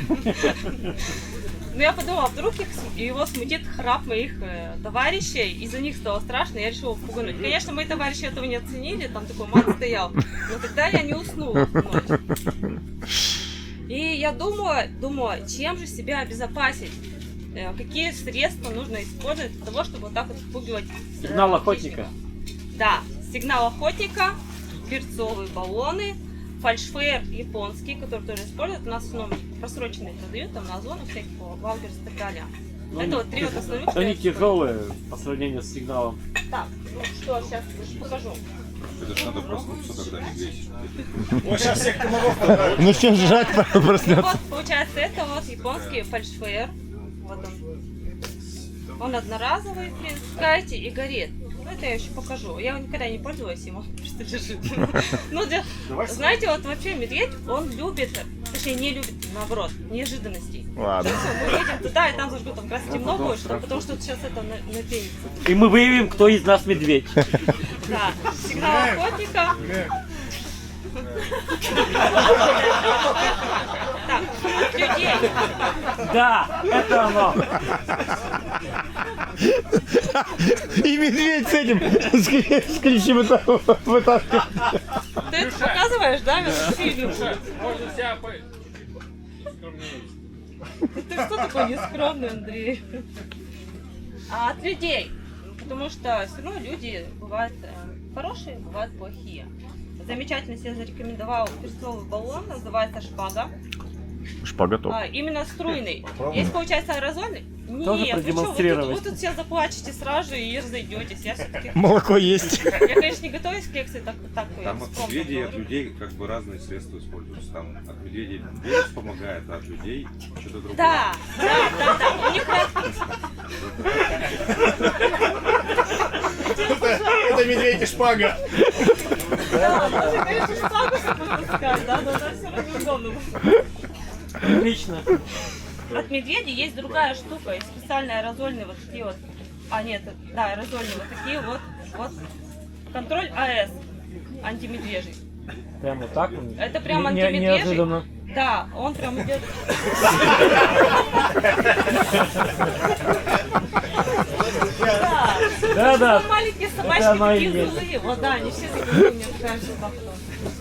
Но я подумала, вдруг его смутит храп моих товарищей, и за них стало страшно, я решила пугануть. Конечно, мои товарищи этого не оценили, там такой мат стоял, но тогда я не уснула в ночь. И я думала, чем же себя обезопасить? Какие средства нужно использовать для того, чтобы вот так вот впугивать Сигнал охотника. Да, сигнал охотника, перцовые баллоны, фальшфейер японский, который тоже используют. У нас в основном просроченные продают, там на Озонах всяких, Валберс и так далее. Это вот 3 вот основных. Они тяжелые по сравнению с сигналом. Так, ну что, сейчас покажу. Это ж надо проснуться, когда медведь. Вот сейчас всех комаров. Начнем жрать, проснется. Вот, получается, это вот японский фальшфейер. Вот он одноразовый, пускайте и горит. Ну, это я еще покажу. Я никогда не пользовалась им, он просто лежит. Ну, знаете, вот вообще медведь, он любит, точнее не любит, наоборот, неожиданностей. Ладно. Мы едем туда, и там зажгут, там как раз темно будет, потому что сейчас это напенится. И мы выявим, кто из нас медведь. Да, сигнал охотника. Так, от людей. Да, это оно. И медведь с этим, с клещем вытаскивает. Ты это показываешь, да, в фильме? Можно себя Ты что такой нескромный, Андрей? А от людей. Потому что все равно люди бывают хорошие, бывают плохие. Замечательно себе зарекомендовал перцовый баллон, называется шпага. Шпага топ. Именно струйный. Есть, получается, аэрозольный? Тоже Нет, продемонстрировать. вы тут все заплачете сразу и разойдетесь. Я все-таки... Молоко есть. Я, конечно, не готовлюсь к лекции, так Там от медведей и от людей как бы разные средства используются. Там от медведей вирус помогает, а от людей что-то другое. Да. У них Это медведь и шпага. да, можно, конечно, шпагу запускать, да, но это все равно неудобно. Отлично. От медведя есть другая штука, есть специальные аэрозольные вот такие вот, аэрозольные вот такие вот, контроль АС, антимедвежий. Прямо так? Это прям Не- антимедвежий. неожиданно. Да, он прям идет. Да. Маленькие Это собачки оно и такие есть. злые. Вот да, они все такие, мне кажется, как то.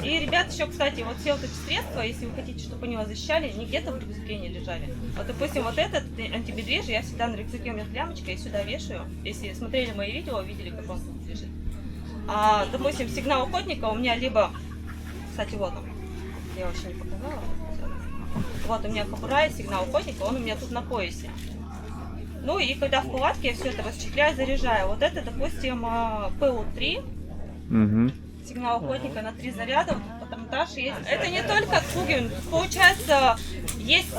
И, ребят, еще, кстати, вот все вот эти средства, если вы хотите, чтобы они вас защищали, не где-то в рюкзаке не лежали. Вот, допустим, вот этот антимедвежий, я всегда на рюкзаке, у меня лямочка, я сюда вешаю. Если смотрели мои видео, видели, как он тут лежит. Допустим, сигнал охотника у меня либо, кстати, вот он, я вообще не показала. Вот у меня кобура и сигнал охотника, он у меня тут на поясе. Ну и когда в палатке я все это расчехляю, заряжаю. Вот это, допустим, ПУ-3. Сигнал охотника на 3 заряда, вот патронтаж есть. Это не только отпугивание, получается, есть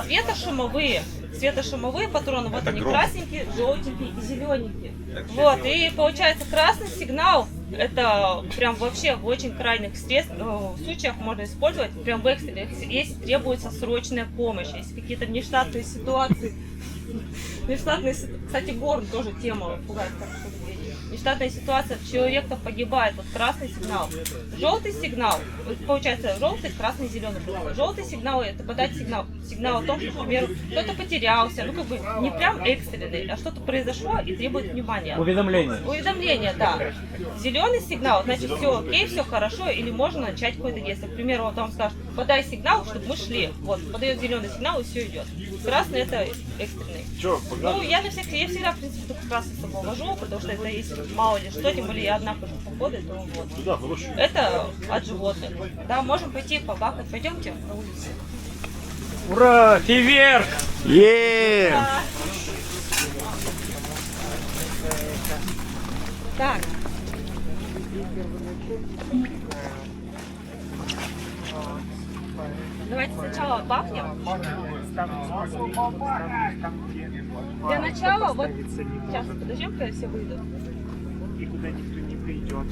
светошумовые патроны, вот они красненькие, желтенькие и зелененькие. Вот, и получается красный сигнал, это прям вообще в очень крайних случаях можно использовать, прям в экстренных, если требуется срочная помощь, если какие-то внештатные ситуации. Кстати, Горн тоже тема пугает, как нештатная ситуация, человек-то погибает, вот красный сигнал. Желтый сигнал, получается желтый, красный, зеленый. Желтый сигнал — это подать сигнал о том, что, например, кто-то потерялся, ну как бы не прям экстренный, а что-то произошло и требует внимания. Уведомление, да. Зеленый сигнал, значит, все окей, все хорошо, или можно начать какое-то действие. К примеру, вот он скажет, подай сигнал, чтобы мы шли. Вот, подает зеленый сигнал, и все идет. Красный — это экстренный. Ну, я всегда, в принципе, только красный с собой вожу, потому что это если мало ли что, тем более я одна хожу в походы, то вот. Это от животных. Да, можем пойти побахать. Пойдемте на улицу. Ура! Фейерверк! Так. Давайте сначала бахнем. Для начала, вот сейчас подождем, когда все выйдут. И куда никто не придет.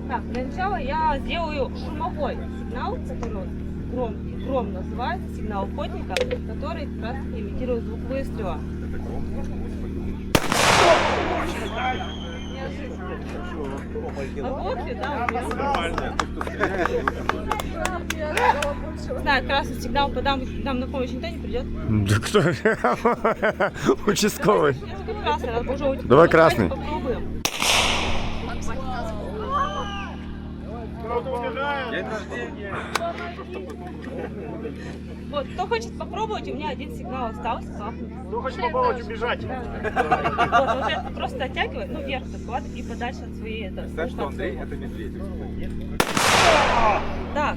Так, для начала я сделаю шумовой сигнал, который гром называется, сигнал охотника, который как раз имитирует звук выстрела. А вот ли, да, у меня. Да, красный сигнал подам, нам на помощь никто не придет. Да кто? Участковый. Красный, надо уже уйти. Давай красный. Попробуем. День рождения. Вот, кто хочет попробовать, у меня один сигнал остался. Кто хочет попробовать убежать? Вот, уже просто оттягивай, ну вверх так, и подальше от своей Представь, что станции. Андрей это медведь. Так,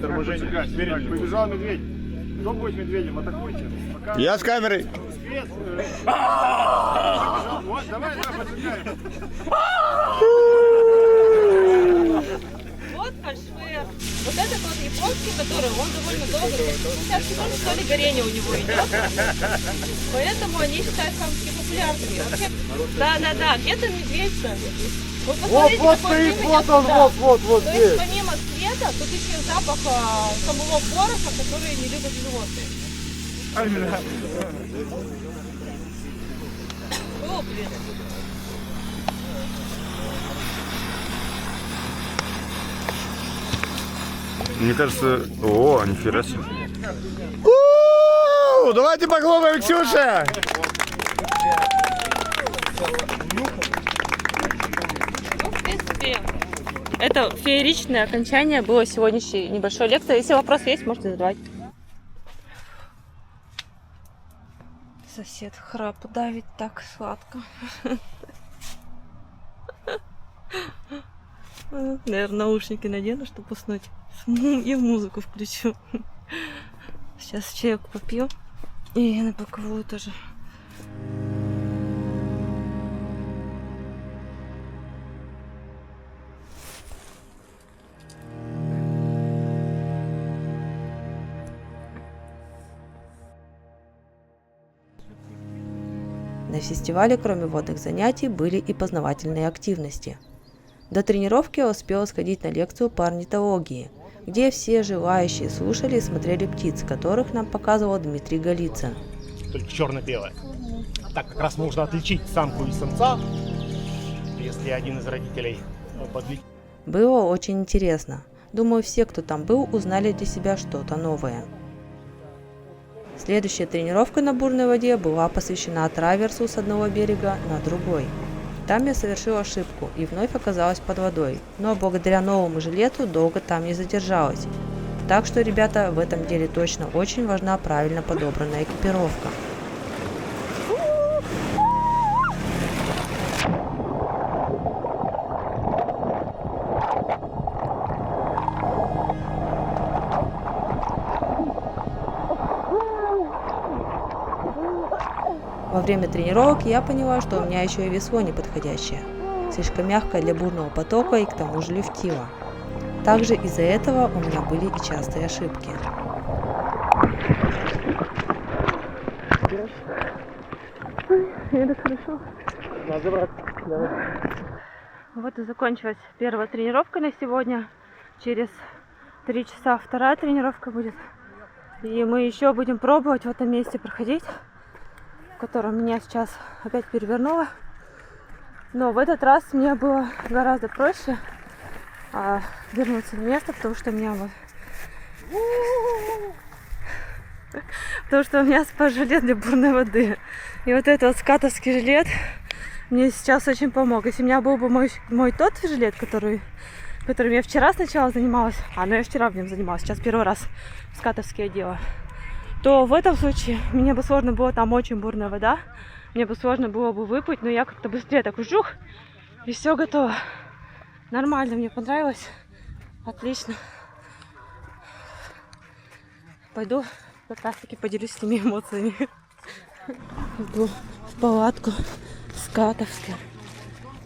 Торможение. Побежал медведь. Кто будет медведем? Атакуйте. Пока... Я с камерой. Свет. Вот, давай, поджигаем. вот фальшфейер. Вот этот вот японский, который, он довольно долго, 50 секунд, что ли, горение у него идет. Поэтому они считаются самыми популярными. Вообще, да, где-то медведь-то. Вот, посмотрите, Вот какой стоит, дым вот идет он, туда. вот То здесь. есть помимо света, тут еще запах самого пороха, который не любят животные. О, блин. Мне кажется... О, нифига себе. У-у-у! Давайте похлопаем Ксюше! Ну, в принципе, это фееричное окончание было сегодняшней небольшой лекции. Если вопросы есть, можете задавать. Сосед храп давит так сладко. Наверное, наушники надену, чтобы уснуть. И музыку включу. Сейчас чаек попью. И на боковую тоже. На фестивале, кроме водных занятий, были и познавательные активности. До тренировки я успела сходить на лекцию по орнитологии, где все желающие слушали и смотрели птиц, которых нам показывал Дмитрий Голицын. Только черно-белое. Так как раз можно отличить самку и самца, если один из родителей подлетит. Было очень интересно. Думаю, все, кто там был, узнали для себя что-то новое. Следующая тренировка на бурной воде была посвящена траверсу с одного берега на другой. Там я совершила ошибку и вновь оказалась под водой, но благодаря новому жилету долго там не задержалась. Так что, ребята, в этом деле точно очень важна правильно подобранная экипировка. Во время тренировок я поняла, что у меня еще и весло неподходящее. Слишком мягкое для бурного потока и к тому же лефтило. Также из-за этого у меня были и частые ошибки. Это хорошо. Надо брать. Вот и закончилась первая тренировка на сегодня. Через 3 часа вторая тренировка будет. И мы еще будем пробовать в этом месте проходить, в котором меня сейчас опять перевернуло. Но в этот раз мне было гораздо проще вернуться на место, потому что у меня спас жилет для бурной воды. И вот этот вот скатовский жилет мне сейчас очень помог. Если у меня был бы мой тот жилет, которым я вчера сначала занималась, но я вчера в нем занималась, сейчас первый раз скатовский одела, то в этом случае мне бы сложно было, там очень бурная вода, мне бы сложно было бы выплыть, но я как-то быстрее так жух, и все готово. Нормально, мне понравилось. Отлично. Пойду как раз таки поделюсь с ними эмоциями. Иду в палатку скатовскую.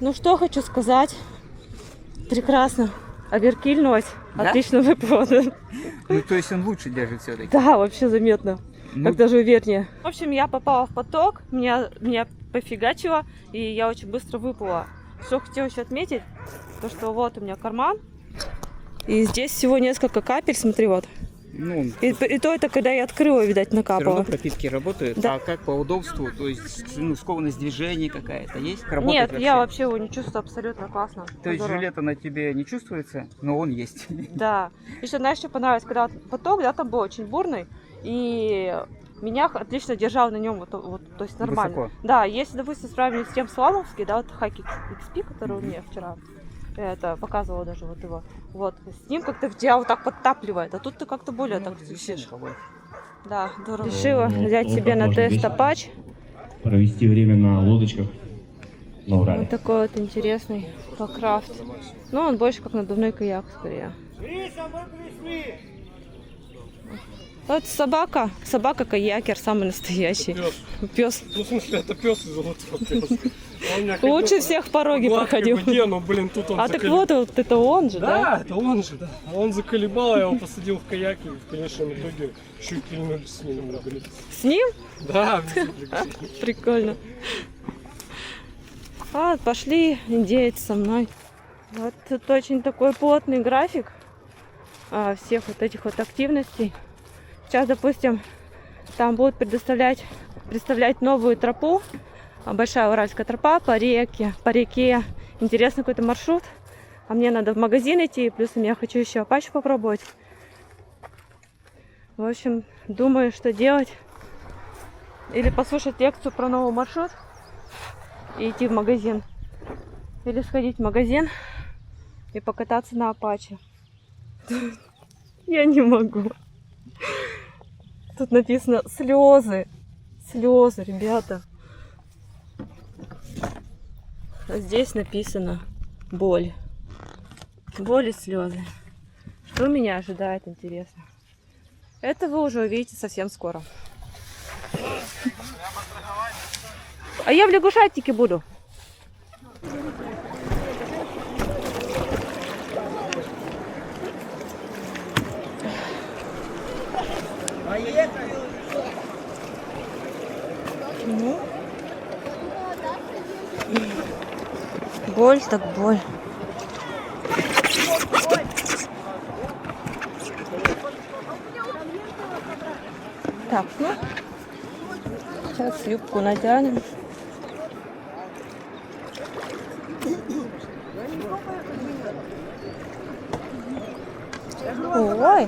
Ну что хочу сказать. Прекрасно. Оверкильнулась. Да? Отлично выплыла. Ну, то есть он лучше держит все-таки. Да, вообще заметно. Ну, Как даже увереннее. В общем, я попала в поток, меня пофигачило, и я очень быстро выплыла. Что хотела еще отметить, то что вот у меня карман, и здесь всего несколько капель, смотри, вот. Ну, И то это когда я открыла, видать, все равно накапало. пропитки работают. Да. А как по удобству? То есть, ну, скованность движения какая-то есть? Работает Нет, вообще? я вообще его не чувствую, абсолютно классно. То есть Здорово. жилета на тебе не чувствуется, но он есть. Да. Еще, знаешь, что понравилось, когда поток, да, там был очень бурный, и меня отлично держал на нем, вот, то есть нормально. Высоко. Да, если, допустим, сравнивать с тем слаломский, да, вот Хаки XP, который у меня вчера, это показывала даже вот его, вот, с ним как-то тебя вот так подтапливает, а тут ты как-то более так висишь. Да, здорово. Решила взять себе на тест Apache. Провести время на лодочках на Вот такой вот интересный покрафт. Ну, он больше как надувной каяк, скорее. Вот собака-каякер, самый настоящий. Пес. Ну, в смысле, это пес из золотого пёса. Лучше всех пороги проходил. но, блин, тут он А так вот это он же, да? Да, это он же, да. А он заколебал, я его посадил в каяк, и в конечном итоге чуть пильнулись с ним. Блин. С ним? Да, Прикольно. А, пошли индеец со мной. Вот тут очень такой плотный график всех вот этих вот активностей. Сейчас, допустим, там будут представлять новую тропу, большая уральская тропа по реке. Интересный какой-то маршрут. А мне надо в магазин идти, плюсом я хочу еще Apache попробовать. В общем, думаю, что делать. Или послушать лекцию про новый маршрут и идти в магазин. Или сходить в магазин и покататься на Apache. Я не могу. Тут написано слезы. Слезы, ребята. А здесь написано боль. Боль и слезы. Что меня ожидает, интересно. Это вы уже увидите совсем скоро. А я в лягушатнике буду. Ну. Боль так боль. Так, ну. Сейчас юбку натянем. Ой.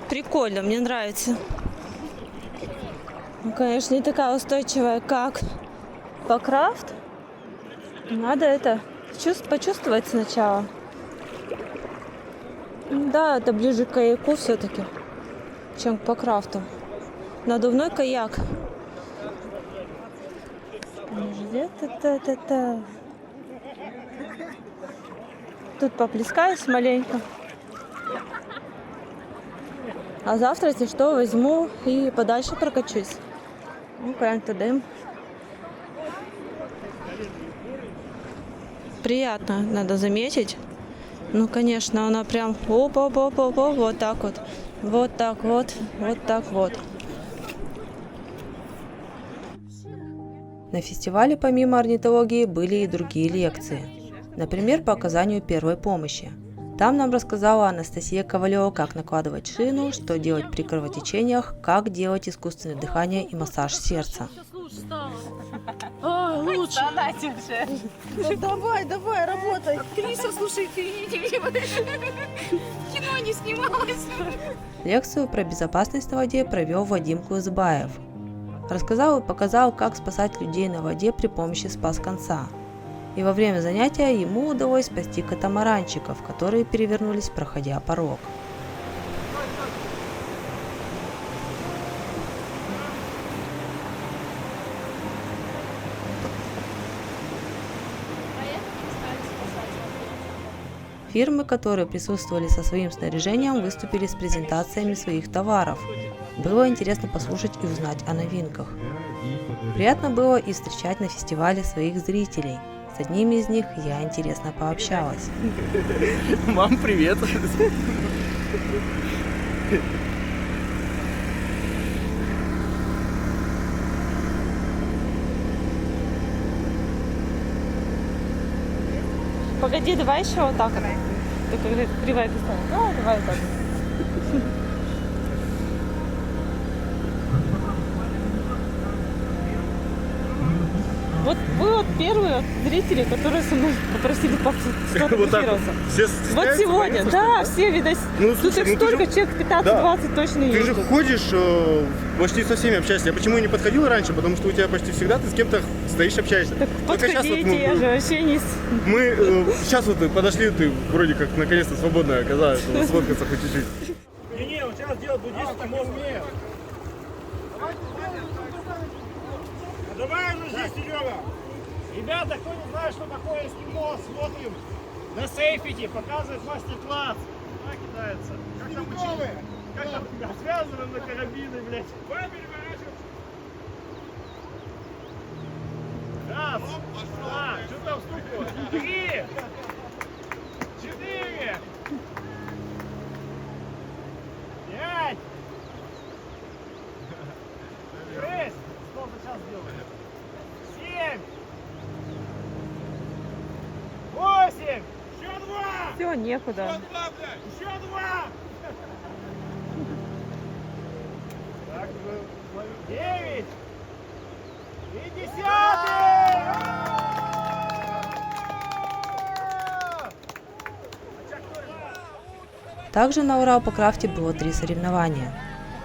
Прикольно, мне нравится. Ну, конечно, не такая устойчивая, как покрафт. Надо это почувствовать сначала. Да, это ближе к каяку все-таки, чем к покрафту. Надувной каяк. Тут поплескаюсь маленько. А завтра, если что, возьму и подальше прокачусь. Ну, прям туда. Приятно, надо заметить. Ну, конечно, она прям оп-оп-оп-оп, вот так вот. Вот так вот, вот так вот. На фестивале помимо орнитологии были и другие лекции. Например, по оказанию первой помощи. Там нам рассказала Анастасия Ковалева, как накладывать шину, что делать при кровотечениях, как делать искусственное дыхание и массаж сердца. Лучше. Давай, работай. Криса, слушай, ты кино не снималось. Лекцию про безопасность на воде провел Вадим Кузбаев. Рассказал и показал, как спасать людей на воде при помощи спас-конца. И во время занятия ему удалось спасти катамаранчиков, которые перевернулись, проходя порог. фирмы, которые присутствовали со своим снаряжением, выступили с презентациями своих товаров. Было интересно послушать и узнать о новинках. Приятно было и встречать на фестивале своих зрителей. С одними из них я интересно пообщалась. Мам, привет! Погоди, давай еще вот так вот. Только кривая пистолет. Ну, давай вот так. Вот вы вот первые зрители, которые со мной попросили сфотографироваться. Вот сегодня, да, все, видать. Тут их столько, человек 15-20 точно есть. Ты же ходишь, почти со всеми общаешься. Я почему не подходил раньше? Потому что у тебя почти всегда ты с кем-то стоишь, общаешься. Так подходите, я же вообще не... Мы сейчас вот подошли, ты вроде как наконец-то свободная оказалась, чтобы сфоткаться хоть чуть-чуть. Не, вот сейчас делать буддийский мост. Давай уже здесь, Серега. Ребята, кто не знает, что такое эскимо, смотрим на сейфите, показывает мастер-класс. Как кидается. Как там связаны на карабины, блядь. Раз, два, что там стукнуло? 3, 4, 5, 6, снова сейчас сделаем. 7, 8, еще 2. Все, некуда. Еще 2. Так, 9. И 10. Также на Уралпокрафте было 3 соревнования.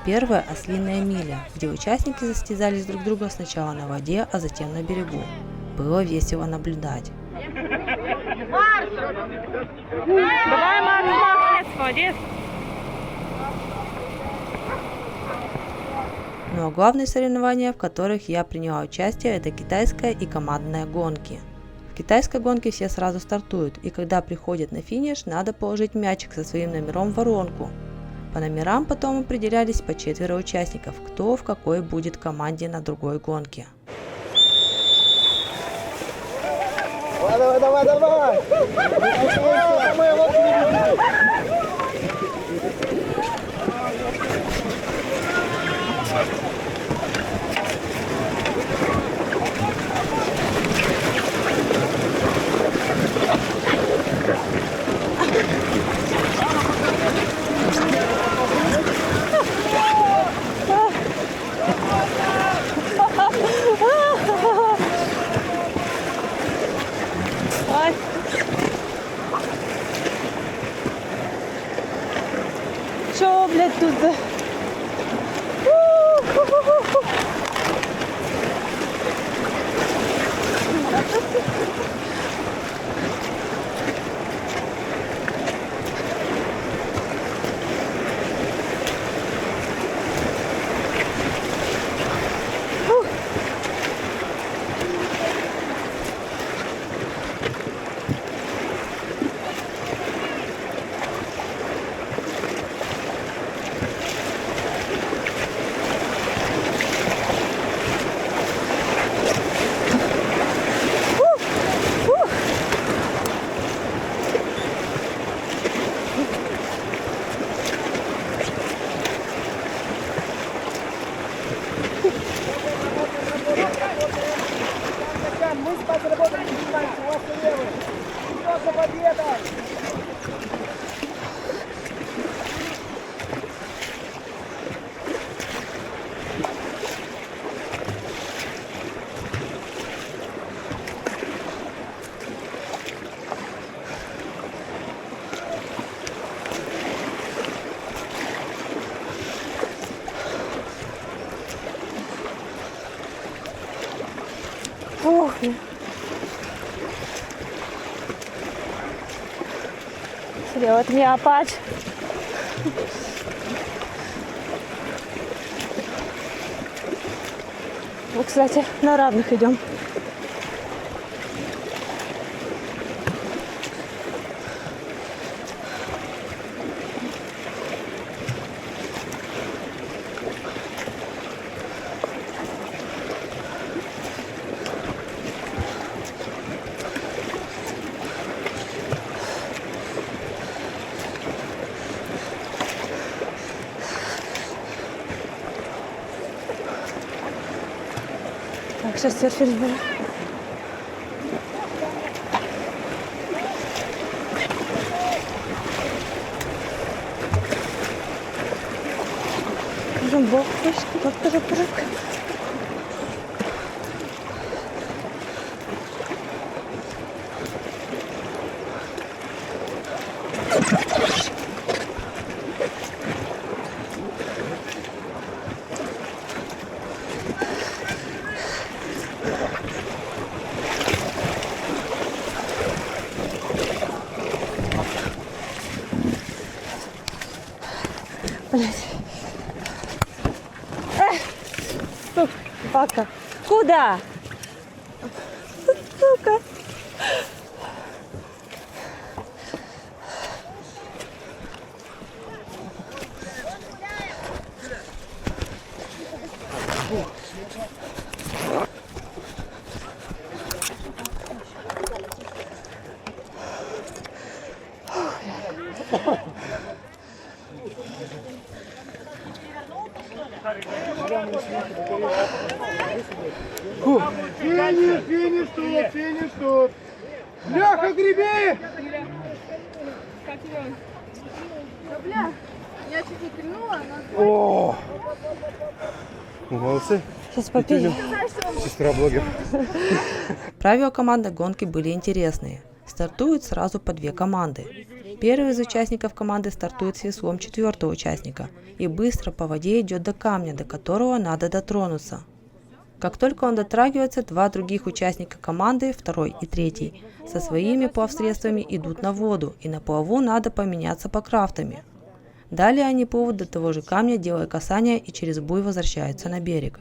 Первое – ослиная миля, где участники состязались друг друга сначала на воде, а затем на берегу. Было весело наблюдать. Давай, Макс, молодец. Ну а главные соревнования, в которых я приняла участие, это китайская и командная гонки. В китайской гонке все сразу стартуют, и когда приходят на финиш, надо положить мячик со своим номером в воронку. По номерам потом определялись по 4 участников, кто в какой будет команде на другой гонке. Давай! Ай. Чё, блядь, тут? Мы с вами работаем, не занимаемся, у вас все левые. Вперед за победой! Ух. Смотри, вот мне Апач. Вот, кстати, на равных идем. Так, сейчас серфер беру. Бог, как-то прыг. Блять. Собака. Куда? Сука. Финиш тут. Бляха, греби! Бля, я чуть не крянула, но... О! Молодцы. Сейчас попили. Сестра блогер. Правила командной гонки были интересные. Стартуют сразу по 2 команды. Первый из участников команды стартует с веслом 4-го участника и быстро по воде идет до камня, до которого надо дотронуться. Как только он дотрагивается, 2 других участника команды, 2-й и 3-й, со своими плавсредствами идут на воду, и на плаву надо поменяться покрафтами. Далее они плывут до того же камня, делая касание, и через буй возвращаются на берег.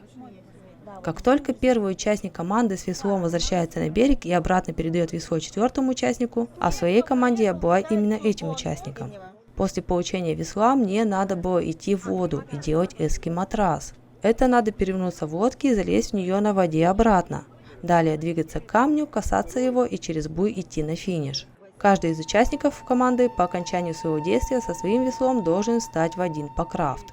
Как только первый участник команды с веслом возвращается на берег и обратно передает весло 4-му участнику, а в своей команде я была именно этим участником. После получения весла мне надо было идти в воду и делать эски-матрас. Это надо перевернуться в лодке и залезть в нее на воде обратно. Далее двигаться к камню, касаться его и через буй идти на финиш. Каждый из участников команды по окончанию своего действия со своим веслом должен встать в один покрафт.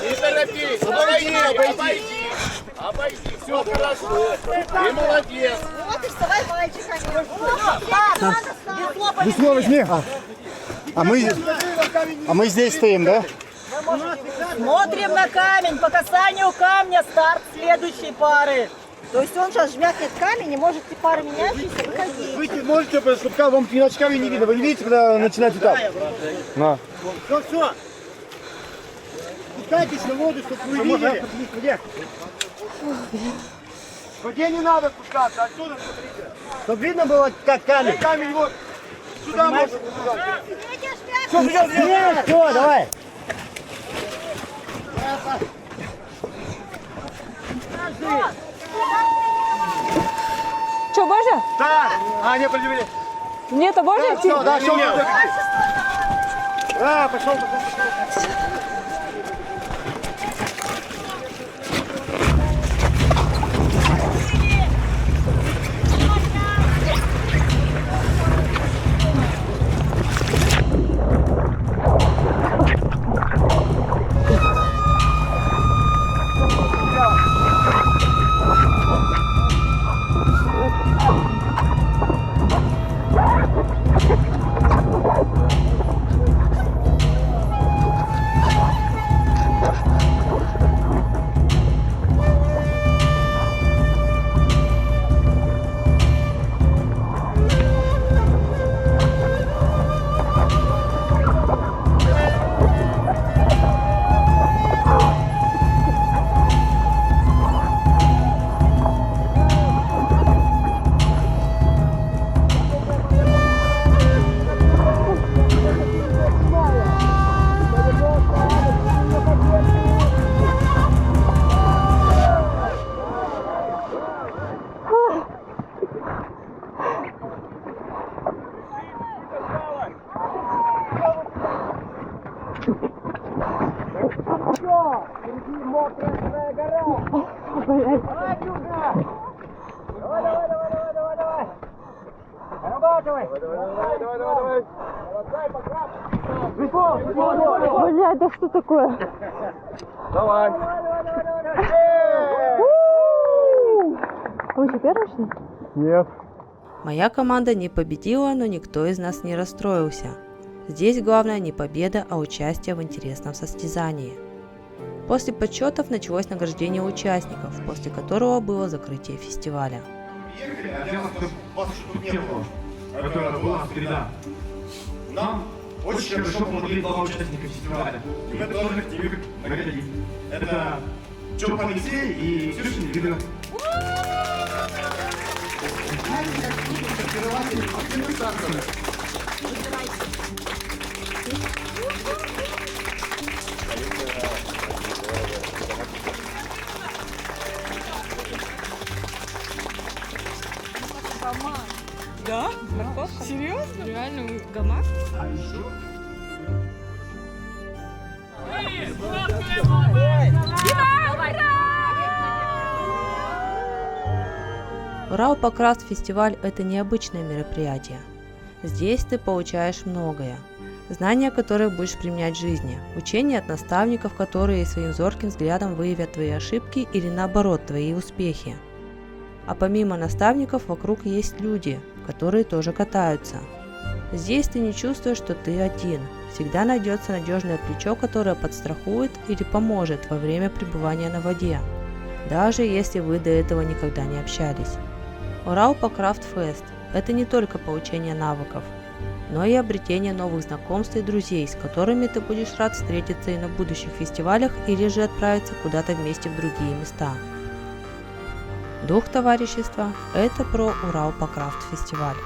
Не торопись, обойди, все хорошо, ты молодец. Вот и вставай, мальчик. Весло возьми. А мы здесь стоим, да? Смотрим на камень, по касанию камня старт следующей пары. То есть он сейчас жмякнет камень и может эти пары меняющиеся выходить. Выйти можете, чтобы вам иначе камень не видно. Вы не видите, когда начинает этап? На. Все. Спускайтесь на воду, чтобы вы видели. В воде не надо спускаться, отсюда смотрите. Чтобы видно было, как камень. Камень вот. Сюда можно спускаться. Все, давай. Что, можно? Да. Не определили. Нет, а можно идти? Все, да, все. Да, пошел. Блядь, да что такое? Давай. Вы еще первый, что ли? Нет. Моя команда не победила, но никто из нас не расстроился. Здесь главное не победа, а участие в интересном состязании. После подсчетов началось награждение участников, после которого было закрытие фестиваля. Приехали, а дело, что вас еще тут не было, которая была среда. Нам очень хорошо помогли два участника фестиваля. И мы тоже хотим их наградить. Это Чопан Алексей и Ксюшин Видно. Да? Морковка? Серьезно? Реально, гамак? Урал-Покрас-фестиваль – это необычное мероприятие. Здесь ты получаешь многое. Знания, которые будешь применять в жизни, учения от наставников, которые своим зорким взглядом выявят твои ошибки или наоборот твои успехи. А помимо наставников вокруг есть люди, которые тоже катаются. Здесь ты не чувствуешь, что ты один. Всегда найдется надежное плечо, которое подстрахует или поможет во время пребывания на воде, даже если вы до этого никогда не общались. Урал-Покрас-фест – это не только получение навыков, но и обретение новых знакомств и друзей, с которыми ты будешь рад встретиться и на будущих фестивалях или же отправиться куда-то вместе в другие места. Дух товарищества – это про Урал-Покрас-фестиваль.